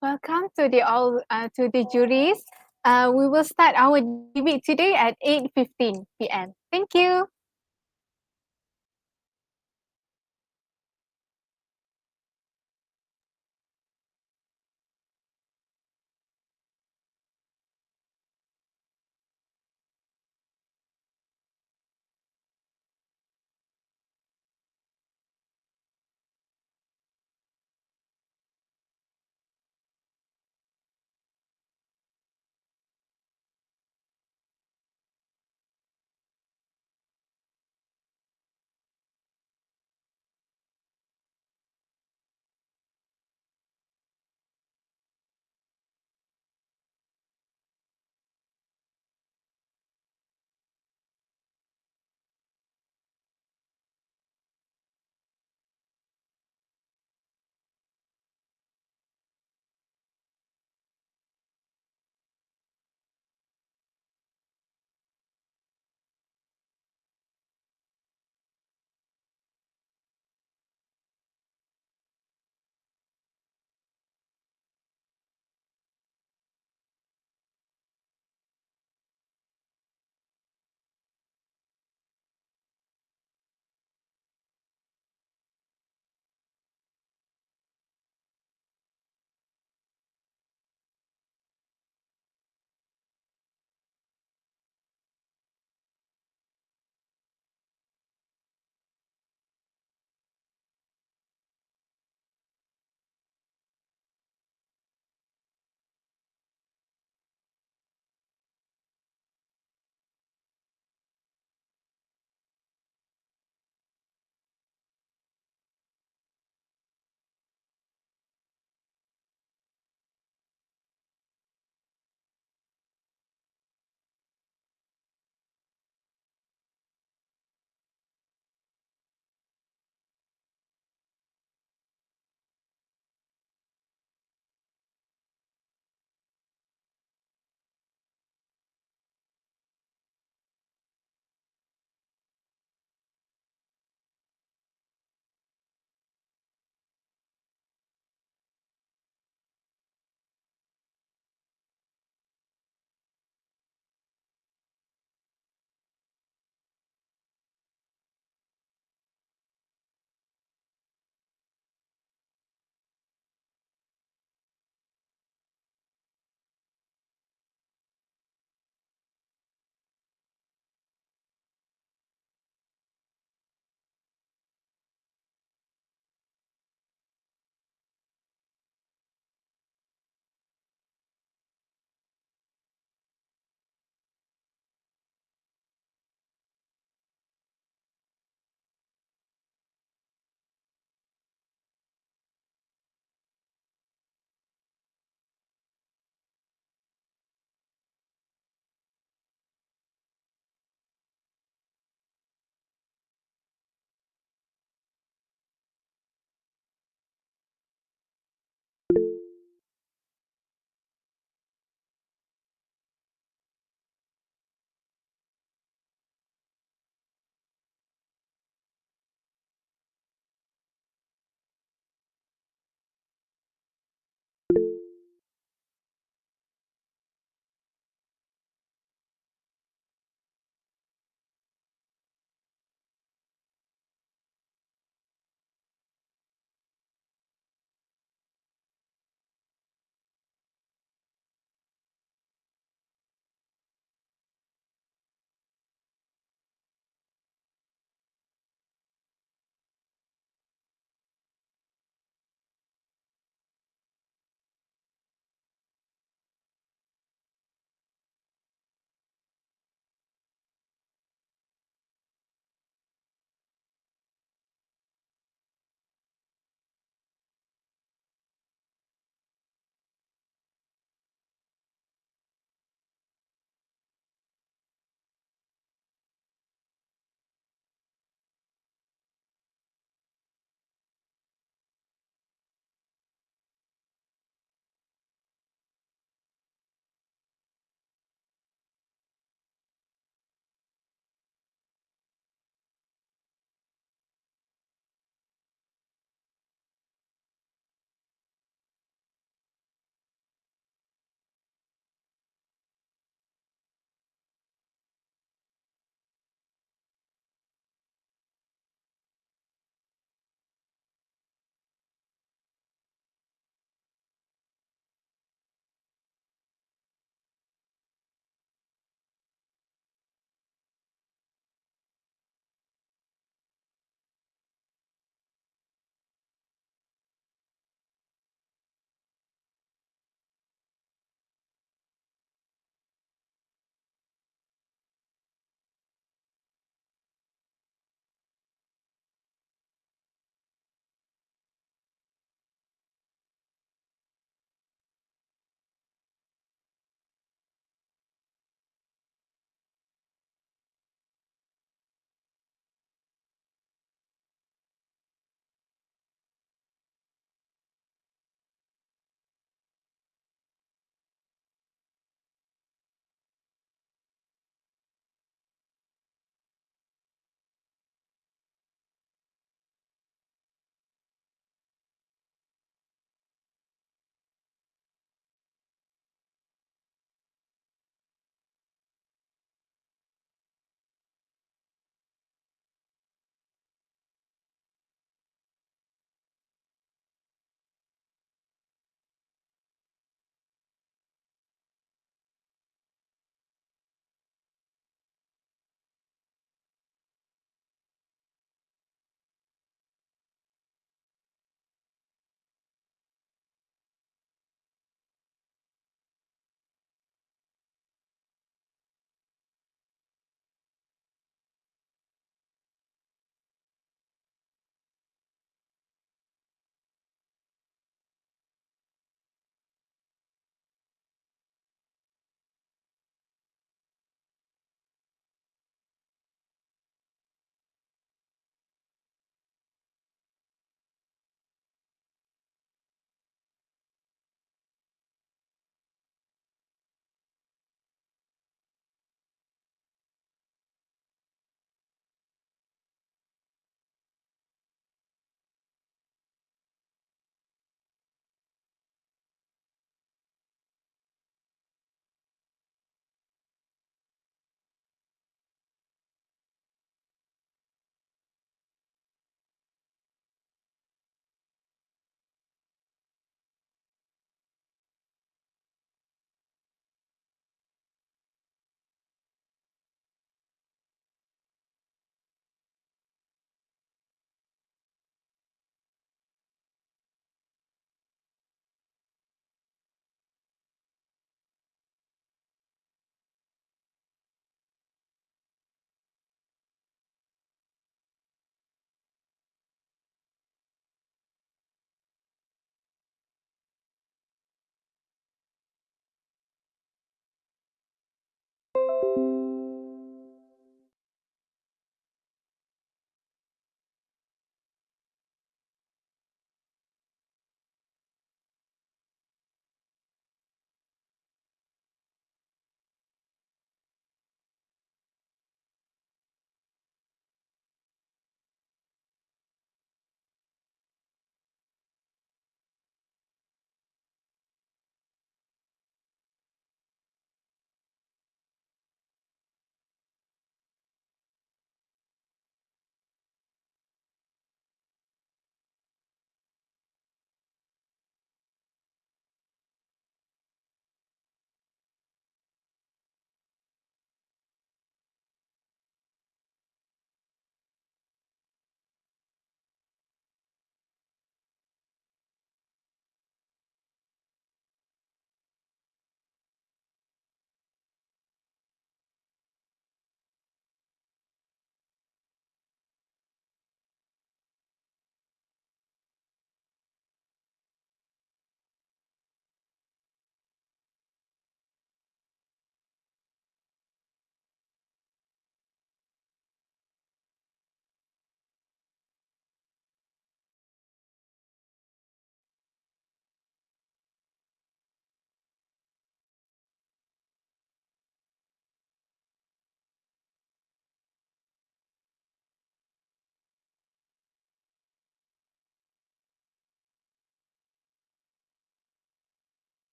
Welcome to the juries. We will start our debate today at 8:15 p.m. Thank you.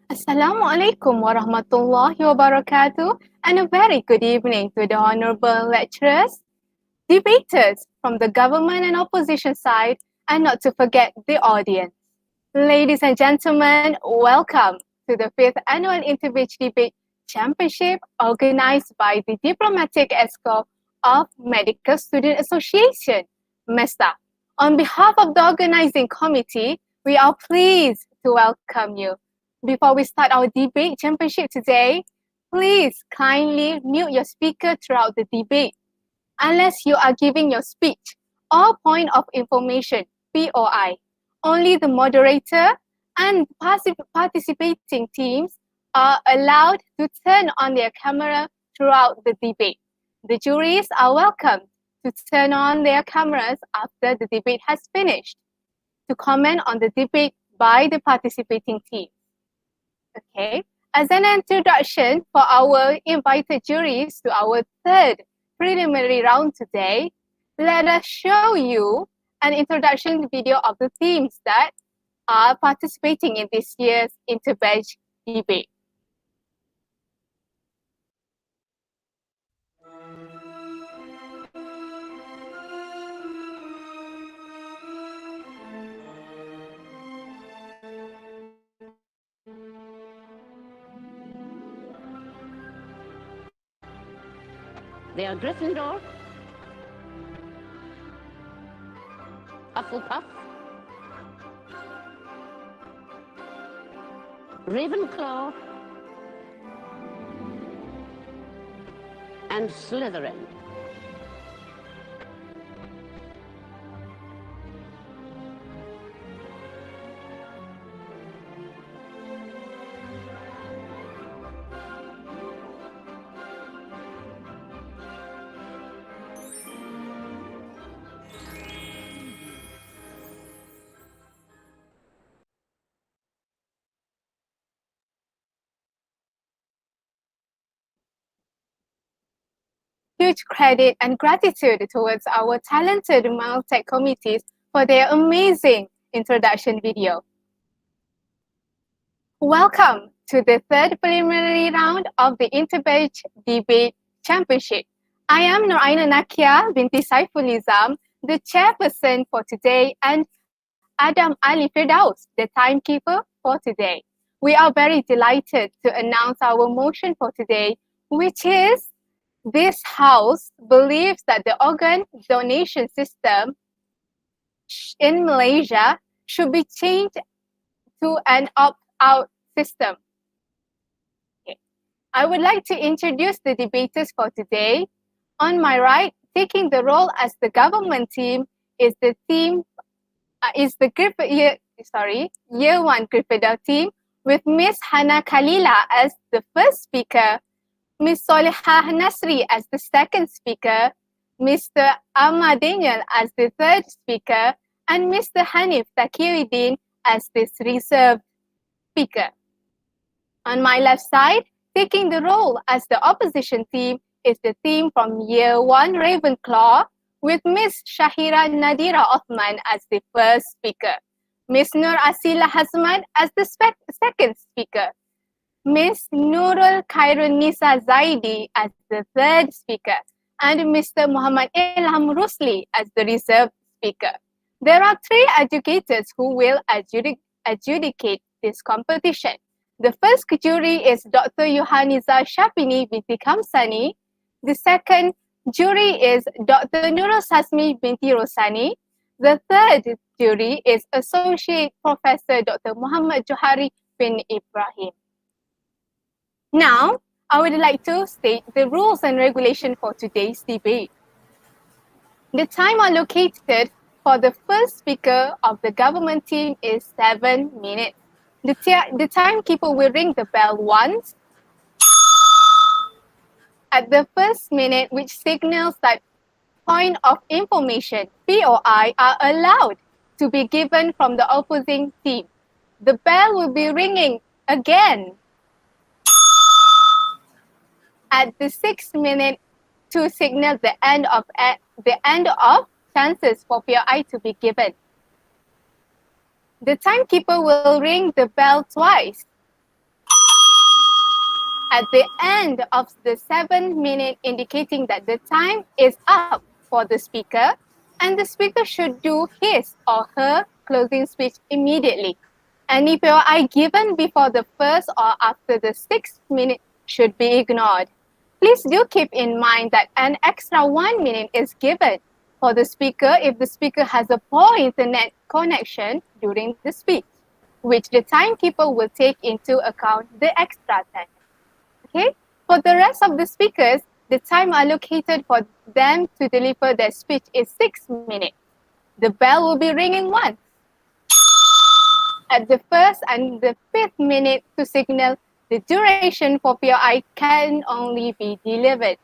Assalamualaikum warahmatullahi wabarakatuh, and a very good evening to the honorable lecturers, debaters from the government and opposition side, and not to forget the audience. Ladies and gentlemen, welcome to the 5th Annual Interbridge Debate Championship organized by the Diplomatic Escort of Medical Student Association, MESTA. On behalf of the organizing committee, we are pleased to welcome you. Before we start our debate championship today, please kindly mute your speaker throughout the debate unless you are giving your speech or point of information, POI. Only the moderator and participating teams are allowed to turn on their camera throughout the debate. The juries are welcome to turn on their cameras after the debate has finished to comment on the debate by the participating team. Okay, as an introduction for our invited juries to our third preliminary round today, let us show you an introduction video of the teams that are participating in this year's Interbedge debate. They are Gryffindor, Hufflepuff, Ravenclaw, and Slytherin. Huge credit and gratitude towards our talented Maltech committees for their amazing introduction video. Welcome to the third preliminary round of the Interbedge Debate Championship. I am Noraina Nakia binti Saiful Nizam, the chairperson for today, and Adam Ali Firdaus, the timekeeper for today. We are very delighted to announce our motion for today, which is this House believes that the organ donation system in Malaysia should be changed to an opt-out system. Okay. I would like to introduce the debaters for today. On my right, taking the role as the government team is the Year 1 Gryffindor team with Miss Hana Khalila as the first speaker, Miss Solihah Nasri as the second speaker, Mr. Ahmad Daniel as the third speaker, and Mr. Hanif Takiuddin as the reserved speaker. On my left side, taking the role as the opposition team is the team from Year 1 Ravenclaw with Miss Shahira Nadira Othman as the first speaker, Miss Nur Asila Hasman as the second speaker, Miss Nurul Khairun Nisa Zaidi as the third speaker, and Mr. Muhammad Ilham Rusli as the reserved speaker. There are three educators who will adjudicate this competition. The first jury is Dr. Yohaniza Shapini binti Kamsani. The second jury is Dr. Nurul Sasmi binti Rosani. The third jury is Associate Professor Dr. Muhammad Johari bin Ibrahim. Now, I would like to state the rules and regulation for today's debate. The time allocated for the first speaker of the government team is 7 minutes. The timekeeper will ring the bell once at the first minute, which signals that point of information, POI, are allowed to be given from the opposing team. The bell will be ringing again at the 6th minute to signal the end of chances for POI to be given. The timekeeper will ring the bell twice At the end of the 7 minute indicating that the time is up for the speaker, and the speaker should do his or her closing speech immediately. Any POI given before the first or after the 6th minute should be ignored. Please do keep in mind that an extra 1 minute is given for the speaker if the speaker has a poor internet connection during the speech, which the timekeeper will take into account the extra time. Okay? For the rest of the speakers, the time allocated for them to deliver their speech is 6 minutes. The bell will be ringing once at the first and the 5th minute to signal the duration for POI can only be delivered.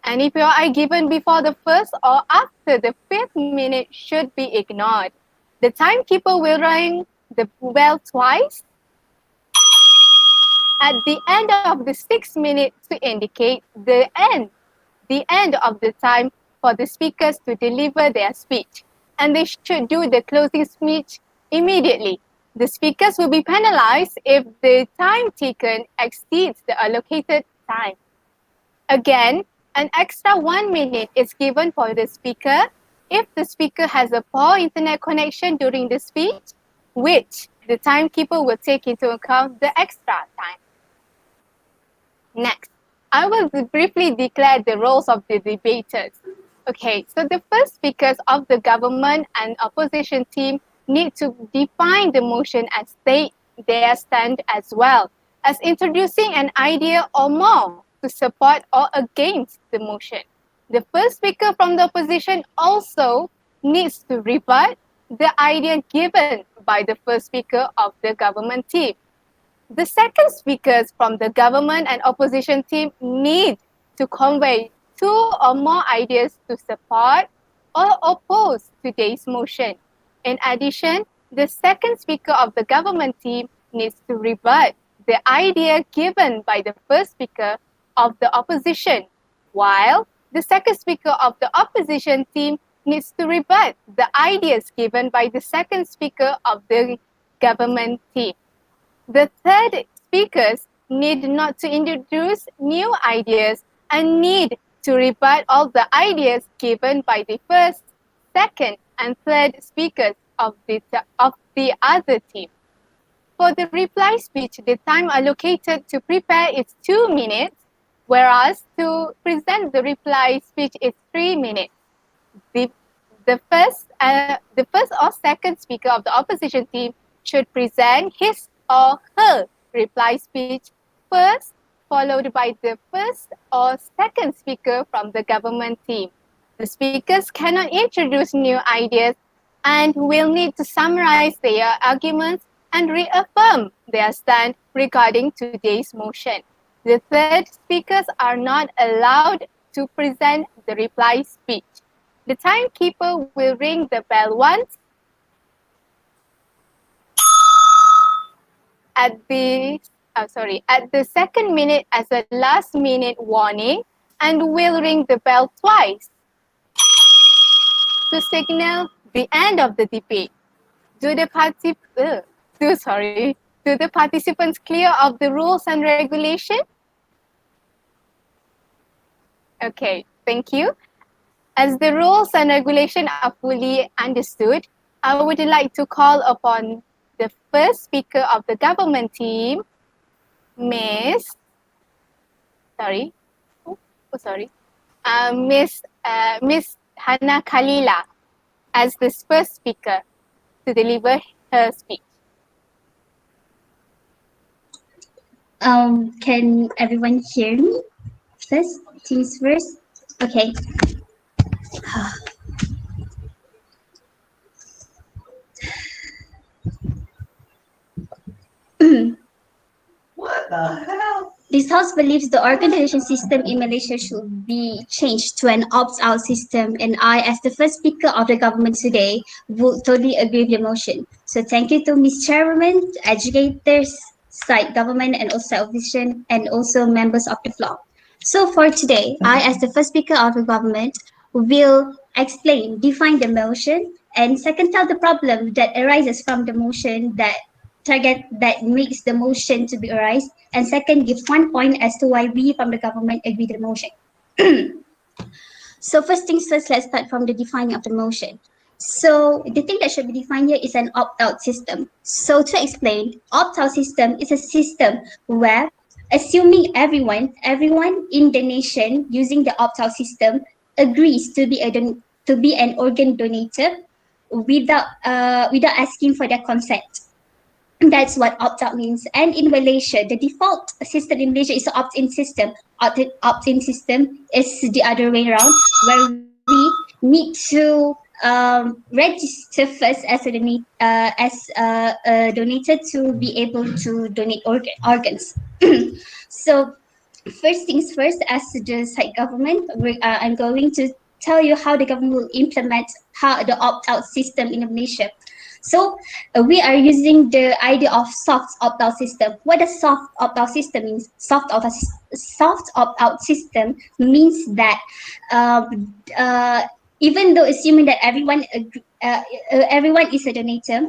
Any POI given before the first or after the 5th minute should be ignored. The timekeeper will ring the bell twice at the end of the 6th minute to indicate the end of the time for the speakers to deliver their speech. And they should do the closing speech immediately. The speakers will be penalized if the time taken exceeds the allocated time. Again, an extra 1 minute is given for the speaker if the speaker has a poor internet connection during the speech, which the timekeeper will take into account the extra time. Next, I will briefly declare the roles of the debaters. Okay, so the first speakers of the government and opposition team need to define the motion and state their stand as well as introducing an idea or more to support or against the motion. The first speaker from the opposition also needs to rebut the idea given by the first speaker of the government team. The second speakers from the government and opposition team need to convey 2 or more ideas to support or oppose today's motion. In addition, the second speaker of the government team needs to rebut the idea given by the first speaker of the opposition, while the second speaker of the opposition team needs to rebut the ideas given by the second speaker of the government team. The third speakers need not to introduce new ideas and need to rebut all the ideas given by the first, second, and third speakers of the other team. For the reply speech, the time allocated to prepare is 2 minutes, whereas to present the reply speech is 3 minutes. The first or second speaker of the opposition team should present his or her reply speech first, followed by the first or second speaker from the government team. The speakers cannot introduce new ideas and will need to summarize their arguments and reaffirm their stand regarding today's motion. The third speakers are not allowed to present the reply speech. The timekeeper will ring the bell once at the 2nd minute as a last minute warning and will ring the bell twice to signal the end of the debate. Do the participants clear of the rules and regulations? Okay, thank you. As the rules and regulations are fully understood, I would like to call upon the first speaker of the government team, Miss Hana Kalila, as the first speaker to deliver her speech. Can everyone hear me? First, things first. Okay. What the hell? This House believes the organization system in Malaysia should be changed to an opt-out system, and I, as the first speaker of the government today, would totally agree with the motion. So thank you to Ms. Chairwoman, educators, site government, and also opposition, and also members of the floor. So for today, I, as the first speaker of the government, will explain, define the motion, and second, tell the problem that arises from the motion that target that makes the motion to be arise. And second, give 1 point as to why we from the government agree to the motion. So first things first, let's start from the defining of the motion. So the thing that should be defined here is an opt-out system. So to explain, opt-out system is a system where assuming everyone in the nation using the opt-out system agrees to be to be an organ donator without asking for their consent. That's what opt-out means. And in Malaysia, the default system in Malaysia is the opt-in system. Opt-in system is the other way around, where we need to register first as a donator to be able to donate organs. So first things first, as the site government, I'm going to tell you how the government will implement how the opt-out system in Malaysia. So we are using the idea of soft opt-out system. What does soft opt-out system means? Soft opt-out system means that even though assuming that everyone is a donator,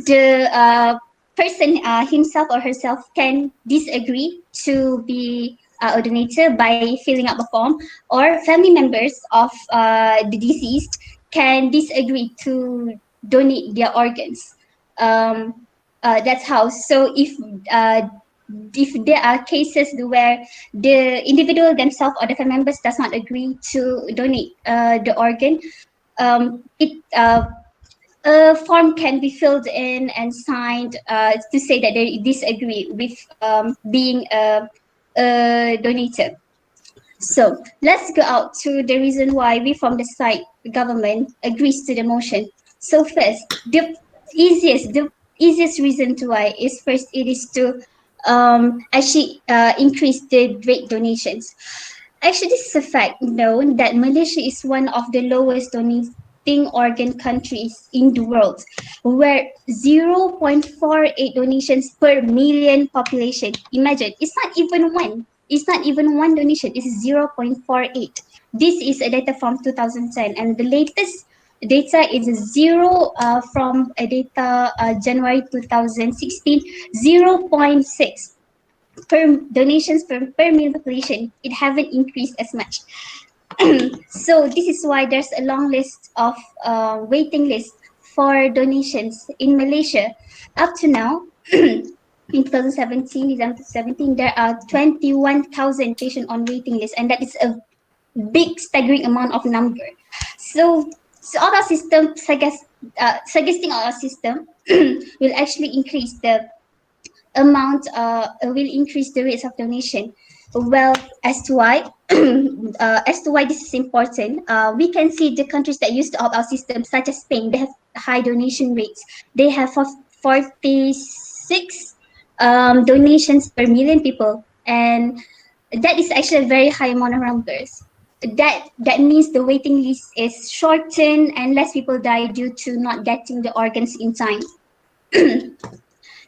the person himself or herself can disagree to be a donator by filling up a form, or family members of the deceased can disagree to donate their organs. That's how. So if there are cases where the individual themselves or the family members does not agree to donate the organ, a form can be filled in and signed to say that they disagree with being a donator. So let's go out to the reason why we from the side government agrees to the motion. So first, the easiest reason to why is first it is to actually increase the direct donations. Actually, this is a fact known that Malaysia is one of the lowest donating organ countries in the world, where 0.48 donations per million population. Imagine, it's not even one. It's not even one donation. It's 0.48. This is a data from 2010, and the latest data is zero from a data January 2016, 0.6 per donations per million population. It haven't increased as much. So this is why there's a long list of waiting list for donations in Malaysia. Up to now, in 2017, December 2017, there are 21,000 patients on waiting list, and that is a big staggering amount of number. So all our system suggesting our system will actually increase the amount, will increase the rates of donation. Well, as to why this is important, we can see the countries that use the opt-out system, such as Spain, they have high donation rates. They have 46 donations per million people, and that is actually a very high amount of numbers. That means the waiting list is shortened and less people die due to not getting the organs in time.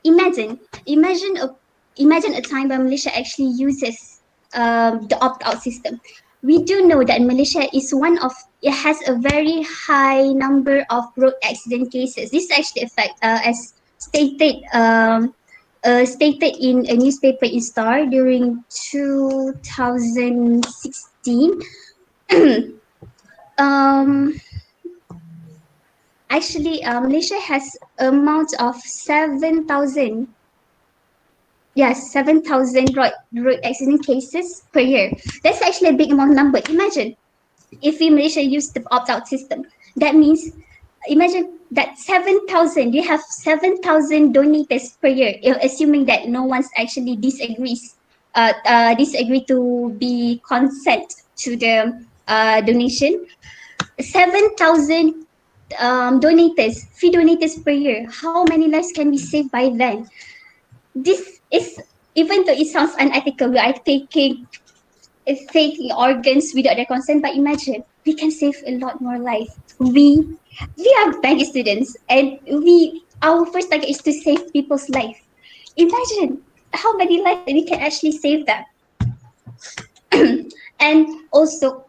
Imagine a time where Malaysia actually uses the opt-out system. We do know that Malaysia is it has a very high number of road accident cases. This is actually a fact, as stated in a newspaper in Star during 2016. Actually, Malaysia has amount of 7,000 road accident cases per year. That's actually a big amount of number. Imagine if we Malaysia use the opt-out system. That means, imagine that 7,000, you have 7,000 donators per year, assuming that no one's actually disagree to be consent to the donation. 7,000 free donators per year. How many lives can be saved by then? This is, even though it sounds unethical, we are taking organs without their consent, but imagine we can save a lot more life. We are bank students, and our first target is to save people's life. Imagine how many lives we can actually save them. And also,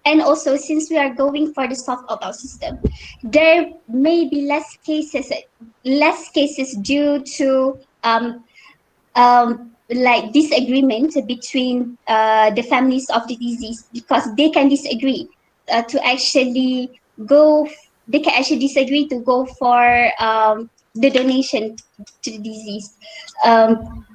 And also, since we are going for the soft opt-out system, there may be less cases due to like disagreement between the families of the disease, because they can disagree to actually go. They can actually disagree to go for the donation to the disease. Um,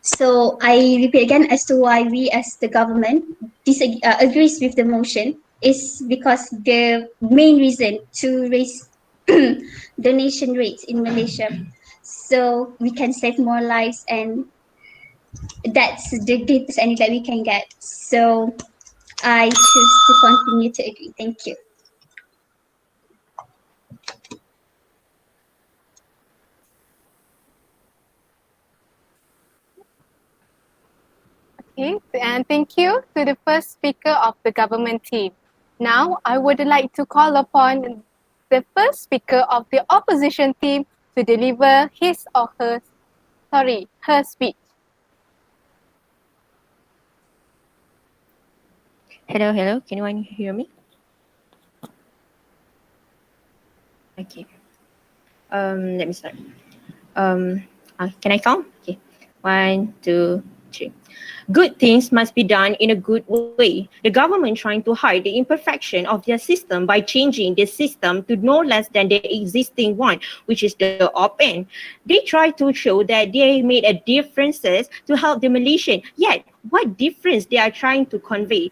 so I repeat again as to why we as the government agrees with the motion is because the main reason to raise donation rates in Malaysia, so we can save more lives, and that's the greatest ending that we can get. So I choose to continue to agree. Thank you. Okay, and thank you to the first speaker of the government team. Now, I would like to call upon the first speaker of the opposition team to deliver her speech. Hello, hello. Can anyone hear me? Okay. Let me start. Can I count? Okay. 1, 2, 3. Good things must be done in a good way. The government trying to hide the imperfection of their system by changing the system to no less than the existing one, which is the opt-in. They try to show that they made a differences to help the Malaysian. Yet, what difference they are trying to convey?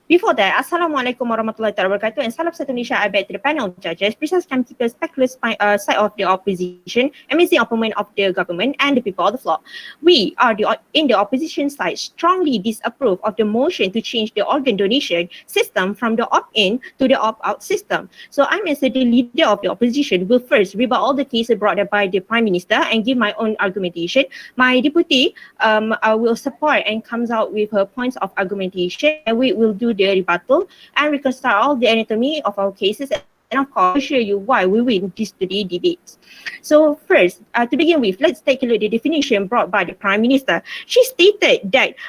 Before that, Assalamualaikum warahmatullahi wabarakatuh, and salam satu Malaysia. I beg to the panel of judges, precise timekeepers, speculous side of the opposition, amazing opponent of the government, and the people of the floor. We are in the opposition side strongly disapprove of the motion to change the organ donation system from the opt-in to the opt-out system. So I, as the leader of the opposition, will first rebut all the cases brought up by the Prime Minister and give my own argumentation. My deputy will support and comes out with her points of argumentation, and we will do the rebuttal and reconstruct all the anatomy of our cases, and of course show you why we win these today debates. So first, to begin with, let's take a look at the definition brought by the Prime Minister. She stated that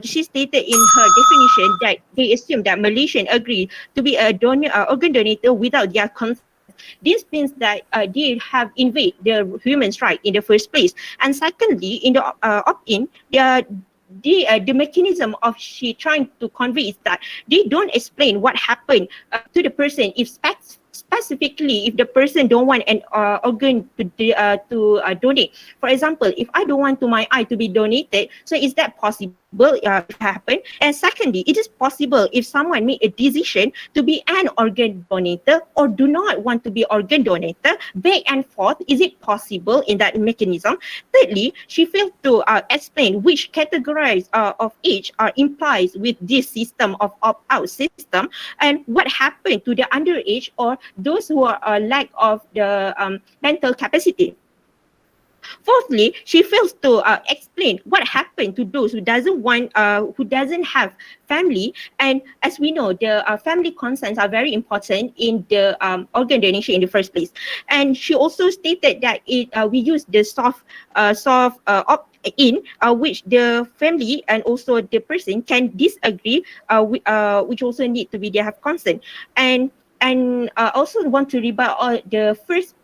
she stated in her definition that they assume that Malaysian agree to be a organ donator without their consent. This means that they have invaded their human right in the first place. And secondly, in the opt-in, the mechanism of she trying to convey is that they don't explain what happened to the person if specifically if the person don't want an organ to donate. For example, if I don't want my eye to be donated, so is that possible if it happen? And secondly, it is possible if someone make a decision to be an organ donator or do not want to be organ donator, back and forth, is it possible in that mechanism? Thirdly, she failed to explain which categories of age are implies with this system of opt-out system, and what happened to the underage or those who are lack of the mental capacity. Fourthly, she fails to explain what happened to those who doesn't have family. And as we know, the family consents are very important in the organ donation in the first place. And she also stated that we use the soft opt-in, which the family and also the person can disagree, which also need to be they have consent. And also want to rebut the first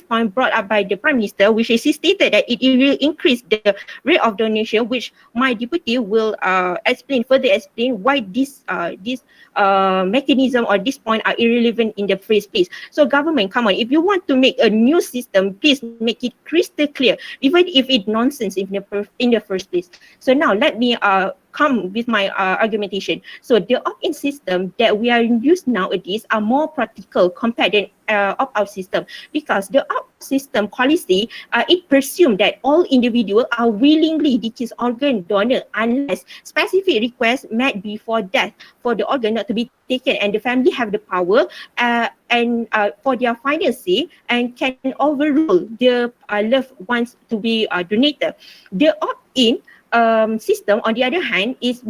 point brought up by the Prime Minister, which is he stated that it will increase the rate of donation, which my deputy will further explain why this mechanism or this point are irrelevant in the first place. So government, come on, if you want to make a new system, please make it crystal clear, even if it's nonsense in the first place. So now let me come with my argumentation. So the opt-in system that we are used nowadays are more practical compared than opt-out system, because the opt-out system policy it presumes that all individuals are willingly decrease organ donor unless specific requests met before death for the organ not to be taken, and the family have the power and for their final say and can overrule their loved ones to be donated. The opt-in system, on the other hand, is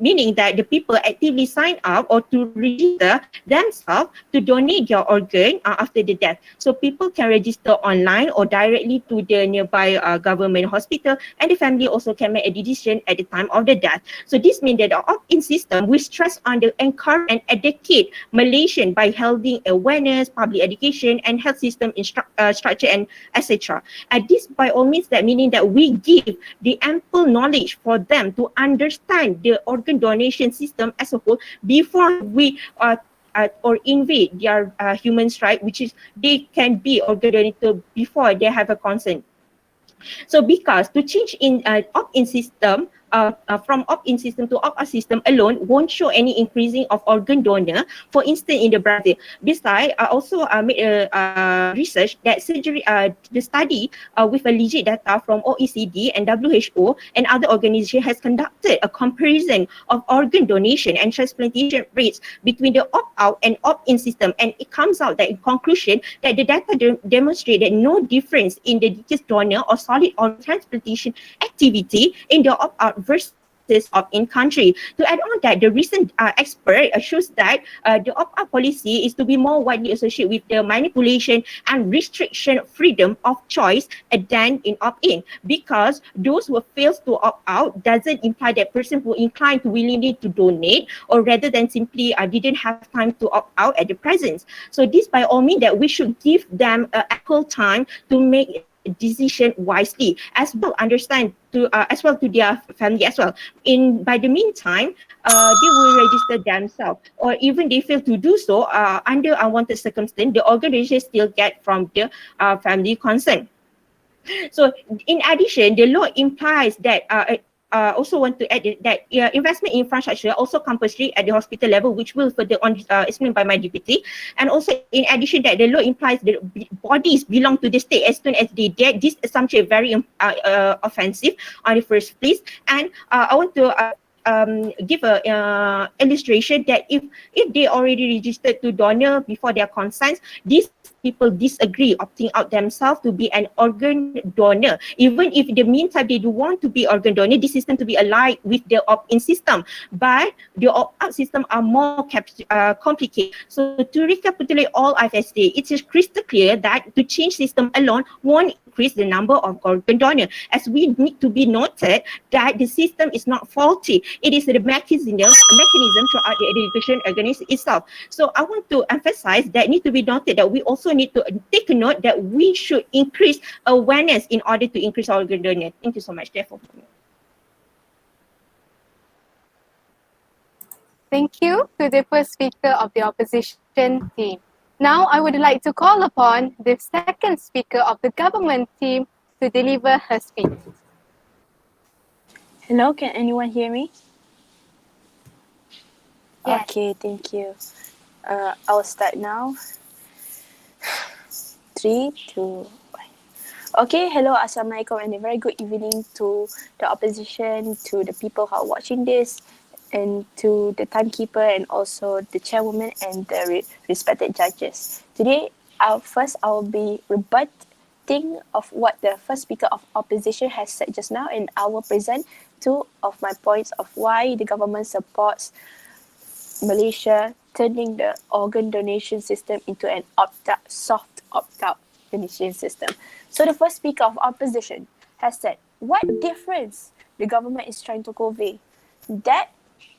meaning that the people actively sign up or to register themselves to donate their organ after the death. So people can register online or directly to the nearby government hospital, and the family also can make a decision at the time of the death. So this means that the opt-in system will stress on the encourage and educate Malaysian by holding awareness, public education, and health system structure and etc. And this by all means that meaning that we give the ample knowledge for them to understand the organ donation system as a whole before we or invade their human right, which is they can be organ donator before they have a consent. So because to change in opt-in system from opt-in system to opt-out system alone won't show any increasing of organ donor. For instance, in the Brazil. Besides, I also made a research that surgery, the study with a legit data from OECD and WHO and other organizations has conducted a comparison of organ donation and transplantation rates between the opt-out and opt-in system, and it comes out that in conclusion that the data demonstrate that no difference in the deceased donor or solid organ transplantation activity in the opt-out versus opt-in country. To add on that, the recent expert shows that the opt-out policy is to be more widely associated with the manipulation and restriction freedom of choice than in opt-in, because those who fails to opt-out doesn't imply that person who inclined to willingly to donate, or rather than simply didn't have time to opt-out at the present. So this by all means that we should give them ample time to make decision wisely, as well understand to as well to their family as well. In by the meantime, they will register themselves, or even they fail to do so under unwanted circumstance, the organization still get from the family consent. So in addition, the law implies that also want to add that investment in infrastructure also compulsory at the hospital level, which will further on explained by my deputy. And also in addition that the law implies that bodies belong to the state as soon as they dead. This assumption is very offensive on the first place. And I want to give a illustration that if they already registered to donor before their consent, these people disagree opting out themselves to be an organ donor, even if in the meantime they do want to be organ donor, this system to be allied with the opt-in system, but the opt-out system are more complicated. So to recapitulate all I've said, it is crystal clear that to change system alone won't increase the number of organ donor, as we need to be noted that the system is not faulty. It is the mechanism throughout the education organism itself. So I want to emphasize that need to be noted that we also need to take a note that we should increase awareness in order to increase our organ donor. Thank you so much. Therefore, Thank you to the first speaker of the opposition team. Now I would like to call upon the second speaker of the government team to deliver her speech. Hello, can anyone hear me? Yes. Okay, thank you. I'll start now. 3, 2, 1. Okay, hello, assalamualaikum, and a very good evening to the opposition, to the people who are watching this, and to the timekeeper, and also the chairwoman and the respected judges. Today, I'll be rebutting of what the first speaker of opposition has said just now, and I will present 2 of my points of why the government supports Malaysia turning the organ donation system into an opt-out, soft opt-out donation system. So the first speaker of opposition has said, what difference the government is trying to convey? That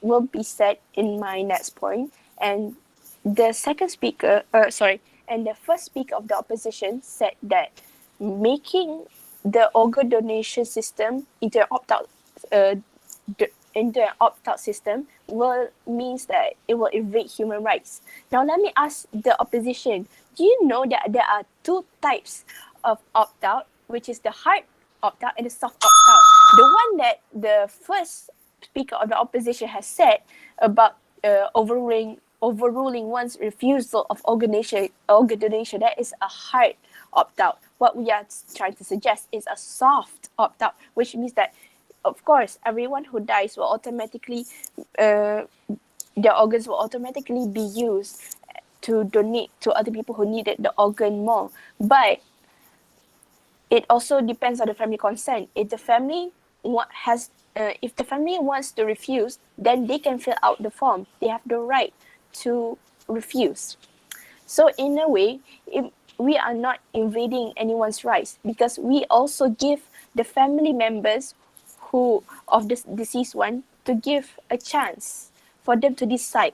will be said in my next point. And the second speaker, and the first speaker of the opposition said that making the organ donation system into an opt-out system means that it will evade human rights. Now let me ask the opposition, do you know that there are 2 types of opt-out, which is the hard opt-out and the soft opt-out? The one that the first speaker of the opposition has said about overruling one's refusal of organ donation, that is a hard opt-out. What we are trying to suggest is a soft opt-out, which means that of course, everyone who dies will automatically, their organs will automatically be used to donate to other people who needed the organ more. But it also depends on the family consent. If the family if the family wants to refuse, then they can fill out the form. They have the right to refuse. So in a way, we are not invading anyone's rights, because we also give the family members who of the deceased one to give a chance for them to decide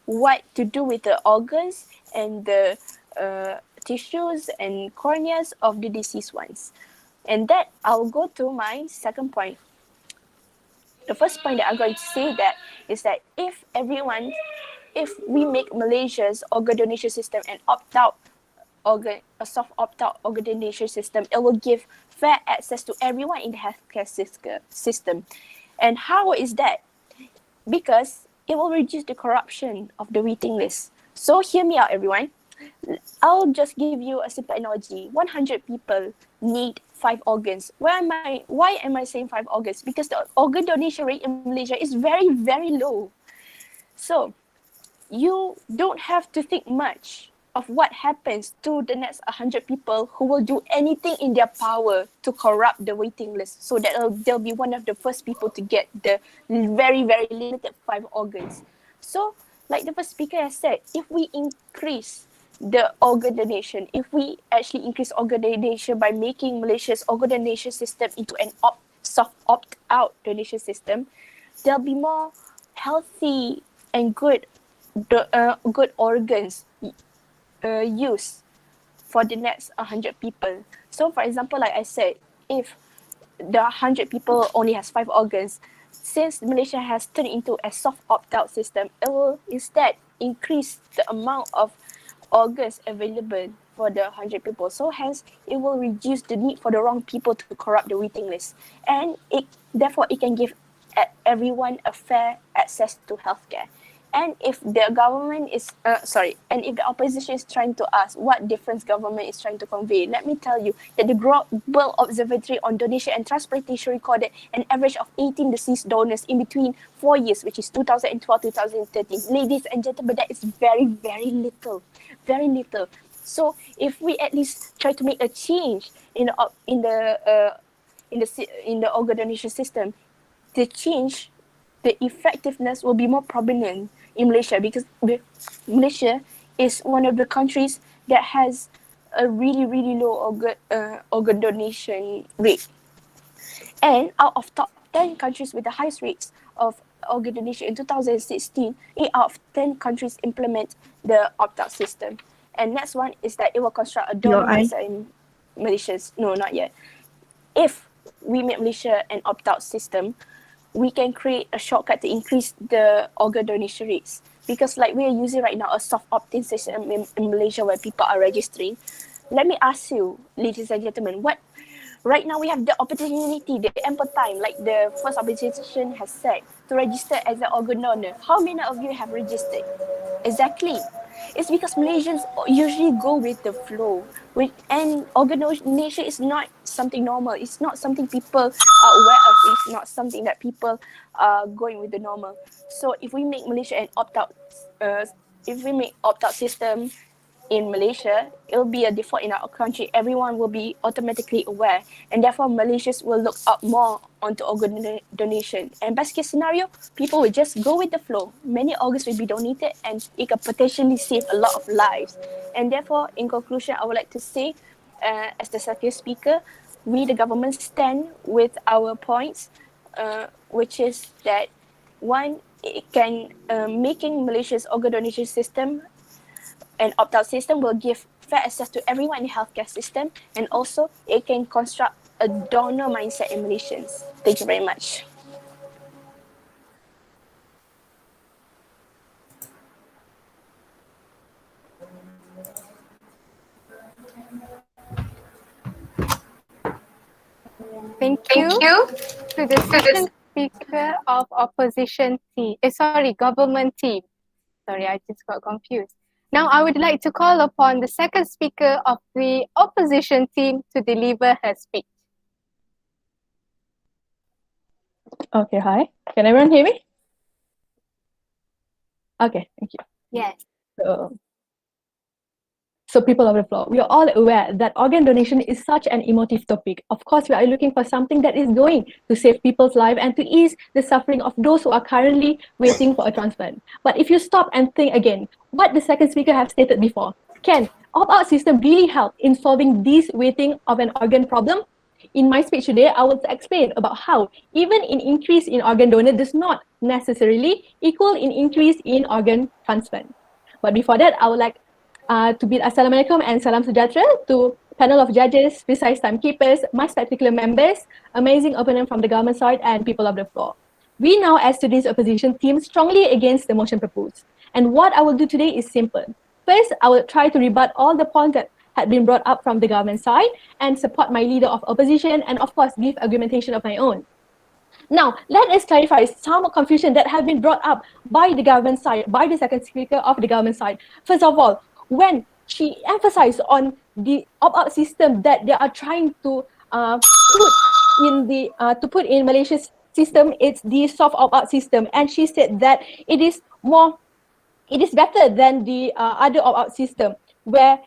what to do with the organs and the tissues and corneas of the deceased ones. And that I'll go to my second point. The first point that I'm going to say that is that if we make Malaysia's organ donation system an a soft opt-out organ donation system, it will give fair access to everyone in the healthcare system. And how is that? Because it will reduce the corruption of the waiting list. So hear me out, everyone. I'll just give you a simple analogy. 100 people need 5 organs. Why am I saying 5 organs? Because the organ donation rate in Malaysia is very, very low. So you don't have to think much of what happens to the next 100 people who will do anything in their power to corrupt the waiting list, so that they'll be one of the first people to get the very, very limited 5 organs. So, like the first speaker has said, if we increase the organ donation, if we actually increase organ donation by making Malaysia's organ donation system into an soft opt-out donation system, there'll be more healthy and good organs used for the next 100 people. So for example, like I said, if the 100 people only has 5 organs, since Malaysia has turned into a soft opt-out system, it will instead increase the amount of organs available for the 100 people. So hence, it will reduce the need for the wrong people to corrupt the waiting list. And therefore, it can give everyone a fair access to healthcare. And if the government is, and if the opposition is trying to ask what difference government is trying to convey, let me tell you that the Global Observatory on Donation and Transplantation recorded an average of 18 deceased donors in between 4 years, which is 2012-2013. Ladies and gentlemen, that is very, very little. Very little. So if we at least try to make a change in the organ donation system, the change, the effectiveness will be more prominent in Malaysia, because Malaysia is one of the countries that has a really, really low organ donation rate. And out of top 10 countries with the highest rates of organ donation in 2016, 8 out of 10 countries implement the opt-out system. And next one is that it will construct a donor visa in Malaysia. No, not yet. If we make Malaysia an opt-out system, we can create a shortcut to increase the organ donation rates. Because like we are using right now a soft opt-in system in Malaysia where people are registering. Let me ask you, ladies and gentlemen, right now we have the opportunity, the ample time, like the first opposition has said, to register as an organ donor. How many of you have registered? Exactly. It's because Malaysians usually go with the flow. And organ donation is not something normal. It's not something people are aware of. It's not something that people are going with the normal. So if we make Malaysia an opt-out, system in Malaysia, it will be a default in our country. Everyone will be automatically aware, and therefore Malaysians will look up more onto organ donation. And best case scenario, people will just go with the flow. Many organs will be donated, and it can potentially save a lot of lives. And therefore, in conclusion, I would like to say, as the second speaker, we the government stand with our points, which is that one, it can making Malaysia's organ donation system an opt-out system will give fair access to everyone in the healthcare system, and also it can construct a donor mindset in Malaysians. Thank you very much. Thank you to the second speaker of opposition team. Government team. Sorry, I just got confused. Now I would like to call upon the second speaker of the opposition team to deliver her speech. Okay, hi. Can everyone hear me? Okay, thank you. Yes. So, So people of the floor, we are all aware that organ donation is such an emotive topic. Of course, we are looking for something that is going to save people's life and to ease the suffering of those who are currently waiting for a transplant. But if you stop and think again, what the second speaker have stated before, can opt-out system really help in solving this waiting of an organ problem? In my speech today, I will explain about how even an increase in organ donor does not necessarily equal an increase in organ transplant. But before that, I would like to bid Assalamualaikum and Salam Sejahtera to panel of judges, precise timekeepers, my spectacular members, amazing opponent from the government side, and people of the floor. We now, as today's opposition team, strongly against the motion proposed. And what I will do today is simple. First, I will try to rebut all the points that had been brought up from the government side and support my leader of opposition and of course give argumentation of my own. Now, let us clarify some confusion that have been brought up by the government side, by the second speaker of the government side. First of all, when she emphasized on the opt-out system that they are trying to put in Malaysia's system, it's the soft opt-out system, and she said that it is better than the other opt-out system, where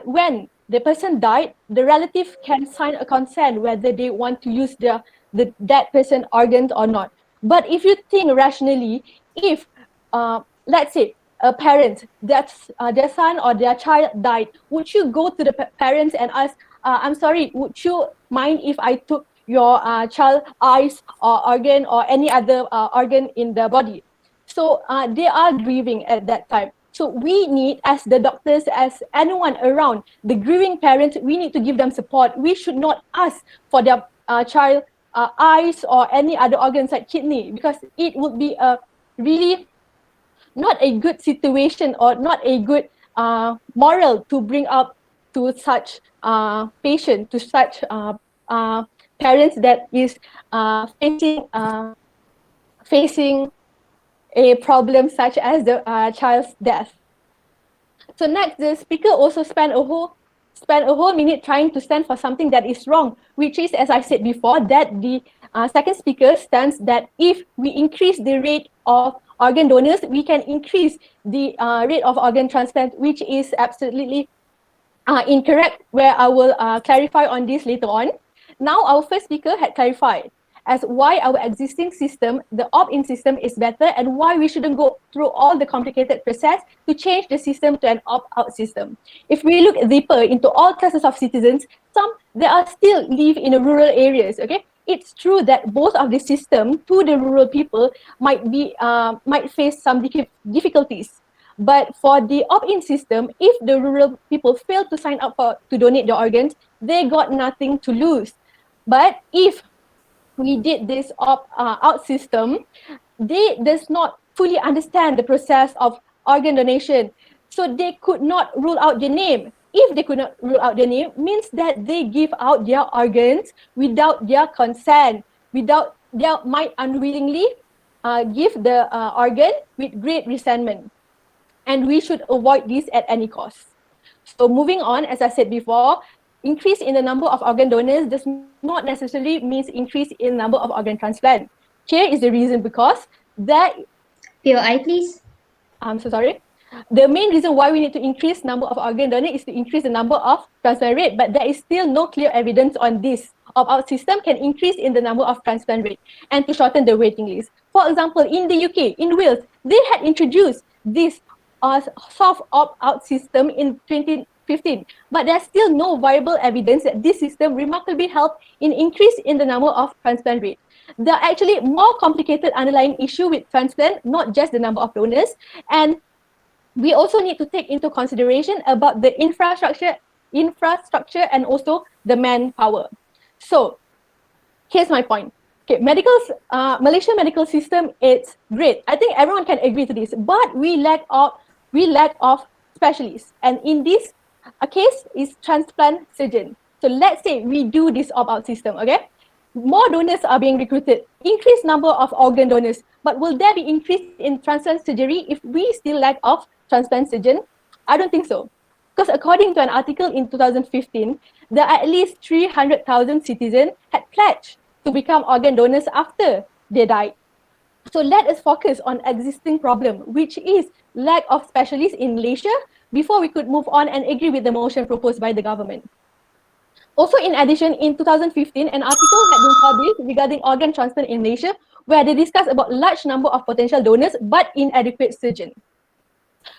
when the person died, the relative can sign a consent whether they want to use that person organs or not. But if you think rationally, if let's say a parent, that's their son or their child died, would you go to the parents and ask, I'm sorry, would you mind if I took your child eyes or organ or any other organ in the body? So they are grieving at that time. So we need, as the doctors, as anyone around the grieving parents, we need to give them support. We should not ask for their child eyes or any other organs like kidney, because it would be a really not a good situation or not a good moral to bring up to such patient, to such parents that is facing a problem such as the child's death. So next, the speaker also spent a whole minute trying to stand for something that is wrong, which is, as I said before, that the second speaker stands that if we increase the rate of organ donors, we can increase the rate of organ transplant, which is absolutely incorrect, where I will clarify on this later on. Now, our first speaker had clarified as why our existing system, the opt-in system, is better and why we shouldn't go through all the complicated process to change the system to an opt-out system. If we look deeper into all classes of citizens, some they are still live in the rural areas. Okay, it's true that both of the system to the rural people might face some difficulties. But for the opt-in system, if the rural people fail to sign up to donate their organs, they got nothing to lose. But if we did this opt-out system, they does not fully understand the process of organ donation. So they could not rule out their name. If they could not rule out their name, means that they give out their organs without their consent, without their might unwillingly give the organ with great resentment. And we should avoid this at any cost. So moving on, as I said before, increase in the number of organ donors does not necessarily mean increase in number of organ transplant. Here is the reason, because that... POI, please. I'm so sorry. The main reason why we need to increase number of organ donors is to increase the number of transplant rate, but there is still no clear evidence on this. Opt-out system can increase in the number of transplant rate and to shorten the waiting list. For example, in the UK, in Wales, they had introduced this soft opt-out system in 2015, but there's still no viable evidence that this system remarkably helped in increase in the number of transplant rate. There are actually more complicated underlying issue with transplant, not just the number of donors, and we also need to take into consideration about the infrastructure and also the manpower. So here's my point. Okay, Malaysia medical system, it's great. I think everyone can agree to this, but we lack of specialists, and in this case is transplant surgeon. So let's say we do this opt-out system, okay? More donors are being recruited, increased number of organ donors, but will there be increase in transplant surgery if we still lack of transplant surgeon? I don't think so. Because according to an article in 2015, there are at least 300,000 citizens had pledged to become organ donors after they died. So let us focus on existing problem, which is lack of specialists in Malaysia, before we could move on and agree with the motion proposed by the government. Also, in addition, in 2015, an article had been published regarding organ transplant in Malaysia, where they discussed about large number of potential donors but inadequate surgeons.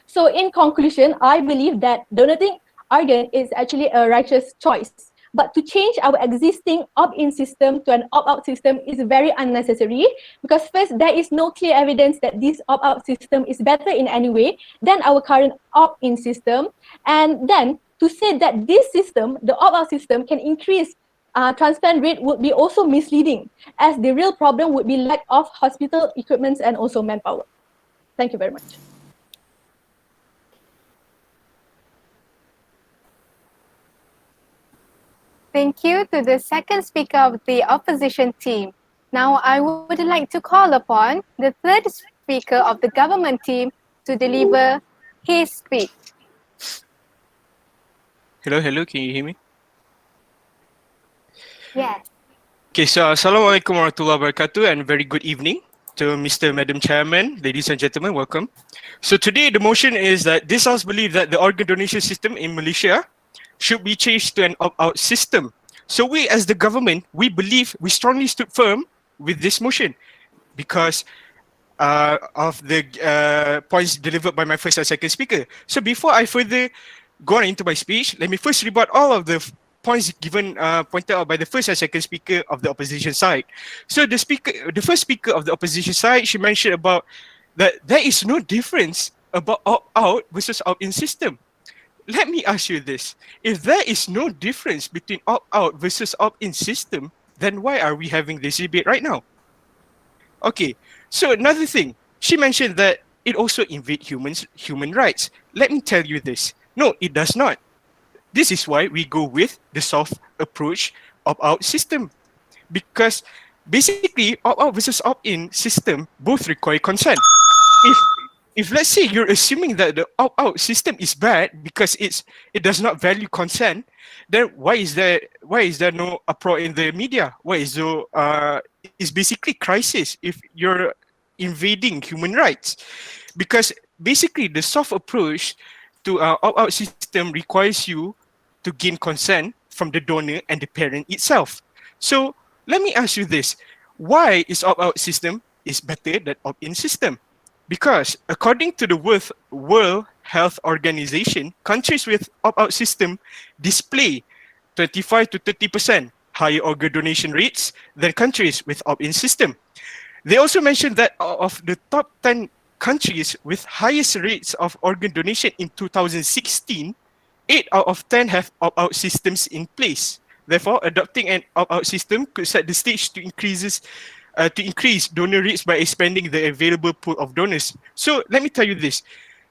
So in conclusion, I believe that donating organ is actually a righteous choice. But to change our existing opt-in system to an opt-out system is very unnecessary, because first, there is no clear evidence that this opt-out system is better in any way than our current opt-in system. And then to say that this system, the opt-out system, can increase transplant rate would be also misleading, as the real problem would be lack of hospital equipment and also manpower. Thank you very much. Thank you to the second speaker of the opposition team. Now I would like to call upon the third speaker of the government team to deliver his speech. Hello, can you hear me? Yes. Okay, so Assalamualaikum warahmatullahi wabarakatuh and very good evening to Mr. Madam Chairman, ladies and gentlemen, welcome. So today the motion is that this House believes that the organ donation system in Malaysia should be changed to an opt-out system. So we as the government, we strongly stood firm with this motion because of the points delivered by my first and second speaker. So before I further go on into my speech, let me first rebut all of the points given, pointed out by the first and second speaker of the opposition side. So the first speaker of the opposition side, she mentioned about that there is no difference about opt-out versus opt-in system. Let me ask you this. If there is no difference between opt-out versus opt-in system, then why are we having this debate right now? Okay, so another thing, she mentioned that it also invades human rights. Let me tell you this. No, it does not. This is why we go with the soft approach opt-out system. Because basically, opt-out versus opt-in system both require consent. If let's say you're assuming that the opt-out system is bad because it does not value consent, then why is there no uproar in the media? Why is there it's basically crisis if you're invading human rights? Because basically the soft approach to opt-out system requires you to gain consent from the donor and the parent itself. So let me ask you this: why is opt-out system is better than opt-in system? Because according to the World Health Organization, countries with opt-out system display 25 to 30% higher organ donation rates than countries with opt-in system. They also mentioned that of the top 10 countries with highest rates of organ donation in 2016, 8 out of 10 have opt-out systems in place. Therefore, adopting an opt-out system could set the stage to increase donor rates by expanding the available pool of donors. So let me tell you this: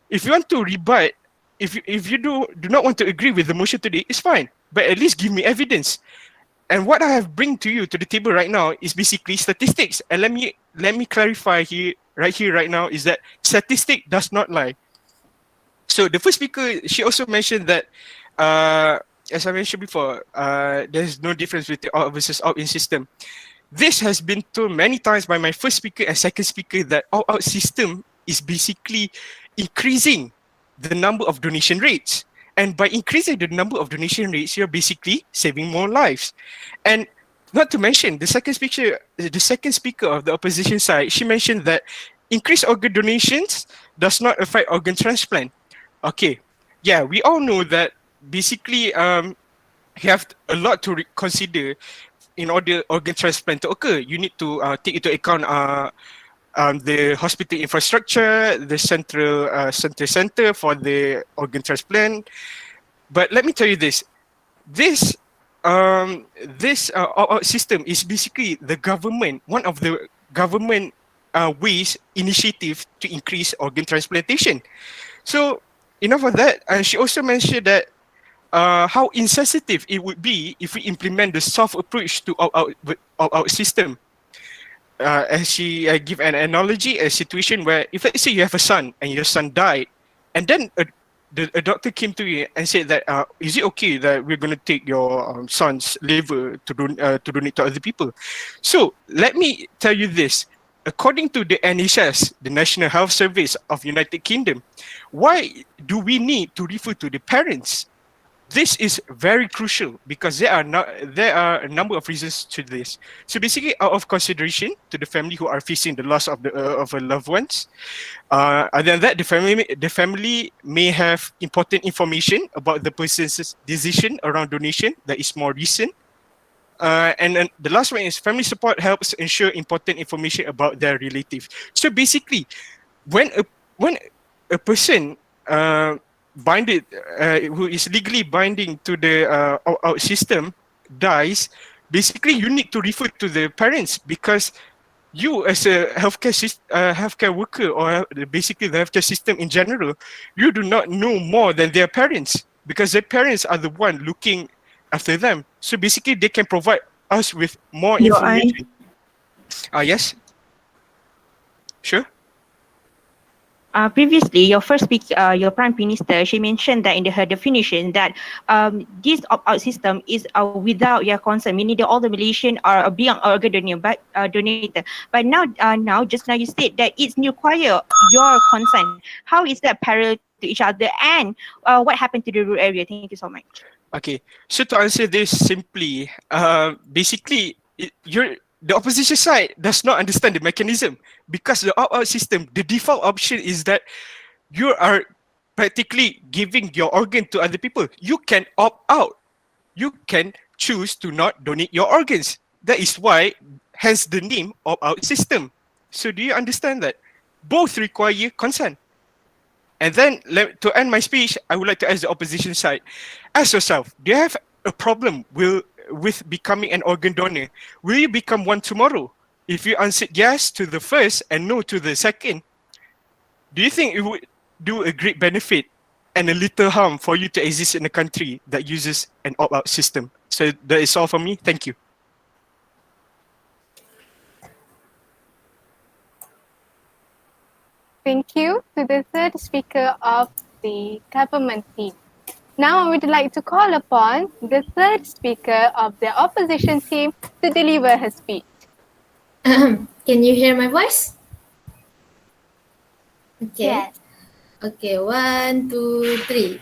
if you want to rebut, if you do not want to agree with the motion today, it's fine. But at least give me evidence. And what I have bring to you to the table right now is basically statistics. And let me clarify right now is that statistic does not lie. So the first speaker, she also mentioned that as I mentioned before, there's no difference between opt versus opt-in system. This has been told many times by my first speaker and second speaker that opt-out system is basically increasing the number of donation rates. And by increasing the number of donation rates, you're basically saving more lives. And not to mention, the second speaker of the opposition side, she mentioned that increased organ donations does not affect organ transplant. Okay, yeah, we all know that basically you have a lot to consider in order organ transplant to occur. You need to take into account the hospital infrastructure, the center for the organ transplant. But let me tell you this: this opt-out system is basically the government, one of the government ways initiative to increase organ transplantation. So enough of that. And she also mentioned that how insensitive it would be if we implement the soft approach to opt-out system. As she give an analogy, a situation where if let's say you have a son and your son died, and then a doctor came to you and said that is it okay that we're going to take your son's liver to donate to other people? So let me tell you this: according to the NHS, the National Health Service of United Kingdom, why do we need to refer to the parents? This is very crucial because there are a number of reasons to this. So basically, out of consideration to the family who are facing the loss of a loved ones, other than that, the family may have important information about the person's decision around donation that is more recent. And then the last one is family support helps ensure important information about their relative. So basically, when a person binded who is legally binding to the opt-out system dies, basically you need to refer to the parents because you as a healthcare worker or basically the healthcare system in general, you do not know more than their parents because their parents are the one looking after them. So basically they can provide us with more information. Yes. Sure. Previously, your Prime Minister, she mentioned that in her definition that this opt-out system is without your consent, meaning that all the Malaysians are being organ donator. But now, just now you state that it's require your consent. How is that parallel to each other? And what happened to the rural area? Thank you so much. Okay, so to answer this simply, basically, the opposition side does not understand the mechanism because the opt-out system, the default option is that you are practically giving your organ to other people. You can opt out. You can choose to not donate your organs. That is why, hence the name opt-out system. So do you understand that? Both require consent. And then to end my speech, I would like to ask the opposition side, ask yourself, do you have a problem with becoming an organ donor? Will you become one tomorrow? If you answered yes to the first and no to the second, do you think it would do a great benefit and a little harm for you to exist in a country that uses an opt-out system? So that is all from me. Thank you. Thank you to the third speaker of the government team. Now I would like to call upon the third speaker of the opposition team to deliver her speech. Can you hear my voice? Okay. Yes. Okay, 1, 2, 3.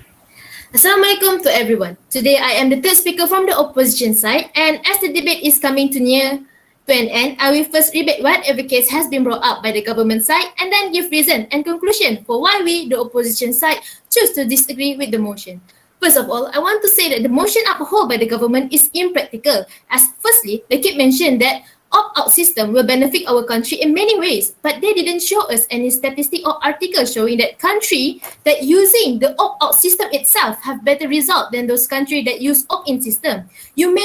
Assalamualaikum to everyone. Today I am the third speaker from the opposition side, and as the debate is coming to an end, I will first rebut whatever case has been brought up by the government side and then give reason and conclusion for why we, the opposition side, choose to disagree with the motion. First of all, I want to say that the motion upheld by the government is impractical, as firstly, they keep mentioning that opt-out system will benefit our country in many ways, but they didn't show us any statistic or article showing that country that using the opt-out system itself have better result than those countries that use opt-in system. You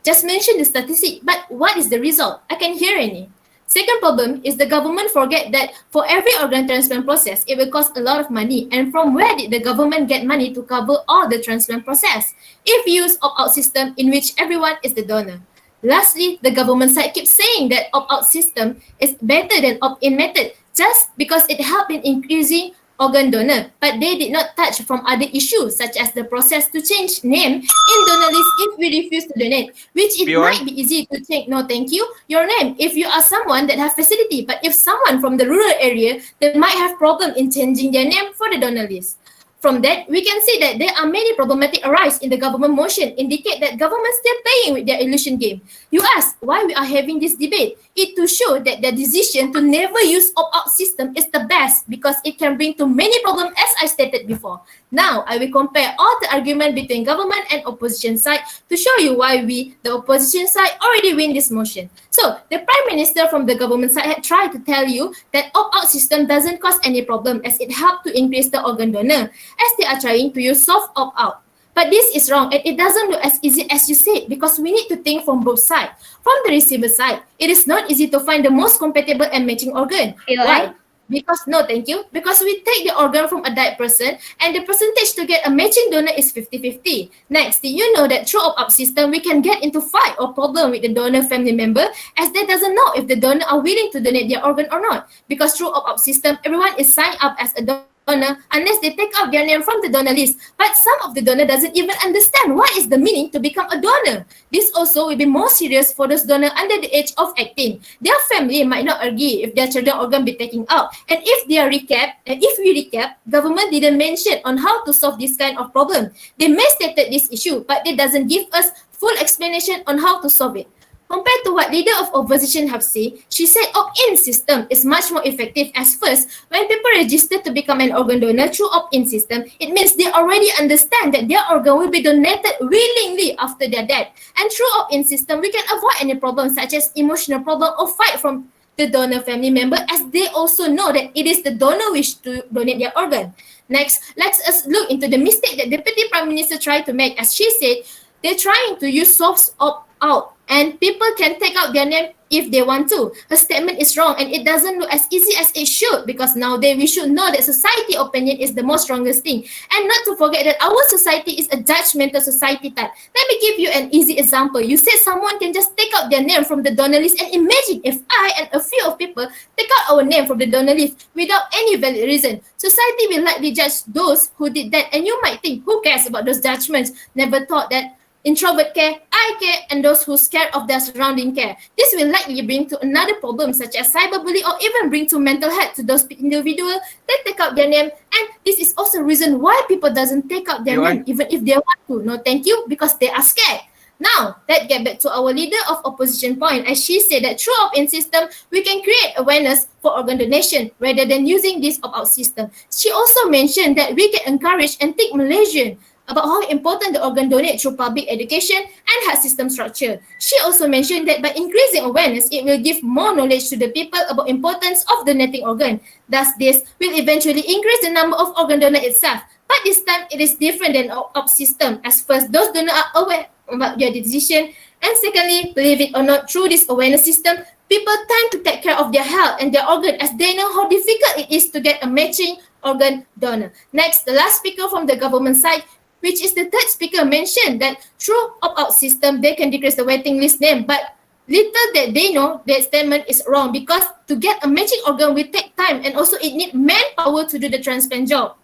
just mention the statistic, but what is the result? I can't hear any. Second problem is the government forget that for every organ transplant process, it will cost a lot of money. And from where did the government get money to cover all the transplant process? If you use opt-out system in which everyone is the donor. Lastly, the government side keeps saying that opt-out system is better than opt-in method just because it helped in increasing organ donor, but they did not touch from other issues such as the process to change name in donor list if we refuse to donate, which it might be easy to take no thank you your name if you are someone that have facility, but if someone from the rural area that might have problem in changing their name for the donor list. From that, we can see that there are many problematic arise in the government motion, indicate that government still playing with their illusion game. You ask why we are having this debate. It to show that the decision to never use opt-out system is the best because it can bring to many problems as I stated before. Now, I will compare all the argument between government and opposition side to show you why we, the opposition side, already win this motion. So, the Prime Minister from the government side had tried to tell you that opt-out system doesn't cause any problem as it helped to increase the organ donor, as they are trying to use soft opt-out. But this is wrong and it doesn't look as easy as you said because we need to think from both sides. From the receiver side, it is not easy to find the most compatible and matching organ. Why? Because, no thank you, because we take the organ from a died person and the percentage to get a matching donor is 50-50. Next, did you know that through opt-out system, we can get into fight or problem with the donor family member as they doesn't know if the donor are willing to donate their organ or not. Because through opt-out system, everyone is signed up as a donor donor unless they take out their name from the donor list. But some of the donor doesn't even understand what is the meaning to become a donor. This also will be more serious for those donor under the age of 18. Their family might not agree if their children organ be taken out. And if we recap, government didn't mention on how to solve this kind of problem. They may stated this issue, but it doesn't give us full explanation on how to solve it. Compared to what leader of opposition have said, she said opt-in system is much more effective as first, when people register to become an organ donor through opt-in system, it means they already understand that their organ will be donated willingly after their death. And through opt-in system, we can avoid any problems such as emotional problem or fight from the donor family member, as they also know that it is the donor wish to donate their organ. Next, let us look into the mistake that Deputy Prime Minister tried to make. As she said, they're trying to use soft opt-out, and people can take out their name if they want to. Her statement is wrong, and it doesn't look as easy as it should, because nowadays we should know that society opinion is the most strongest thing, and not to forget that our society is a judgmental society type. Let me give you an easy example. You said someone can just take out their name from the donor list, and imagine if I and a few of people take out our name from the donor list without any valid reason. Society will likely judge those who did that, and you might think, who cares about those judgments? Never thought that introvert care, I care, and those who scared of their surrounding care. This will likely bring to another problem such as cyberbullying, or even bring to mental health to those individuals that take out their name. And this is also reason why people doesn't take out their name even if they want to. No thank you, because they are scared. Now, let's get back to our leader of opposition point, as she said that through opt-in system, we can create awareness for organ donation rather than using this opt-out system. She also mentioned that we can encourage and teach Malaysian about how important the organ donate through public education and health system structure. She also mentioned that by increasing awareness, it will give more knowledge to the people about importance of donating organ. Thus, this will eventually increase the number of organ donor itself. But this time, it is different than opt system, as first, those donors are aware about their decision, and secondly, believe it or not, through this awareness system, people tend to take care of their health and their organ, as they know how difficult it is to get a matching organ donor. Next, the last speaker from the government side, which is the third speaker, mentioned that through opt-out system, they can decrease the waiting list name, but little that they know that statement is wrong, because to get a matching organ will take time, and also it needs manpower to do the transplant job.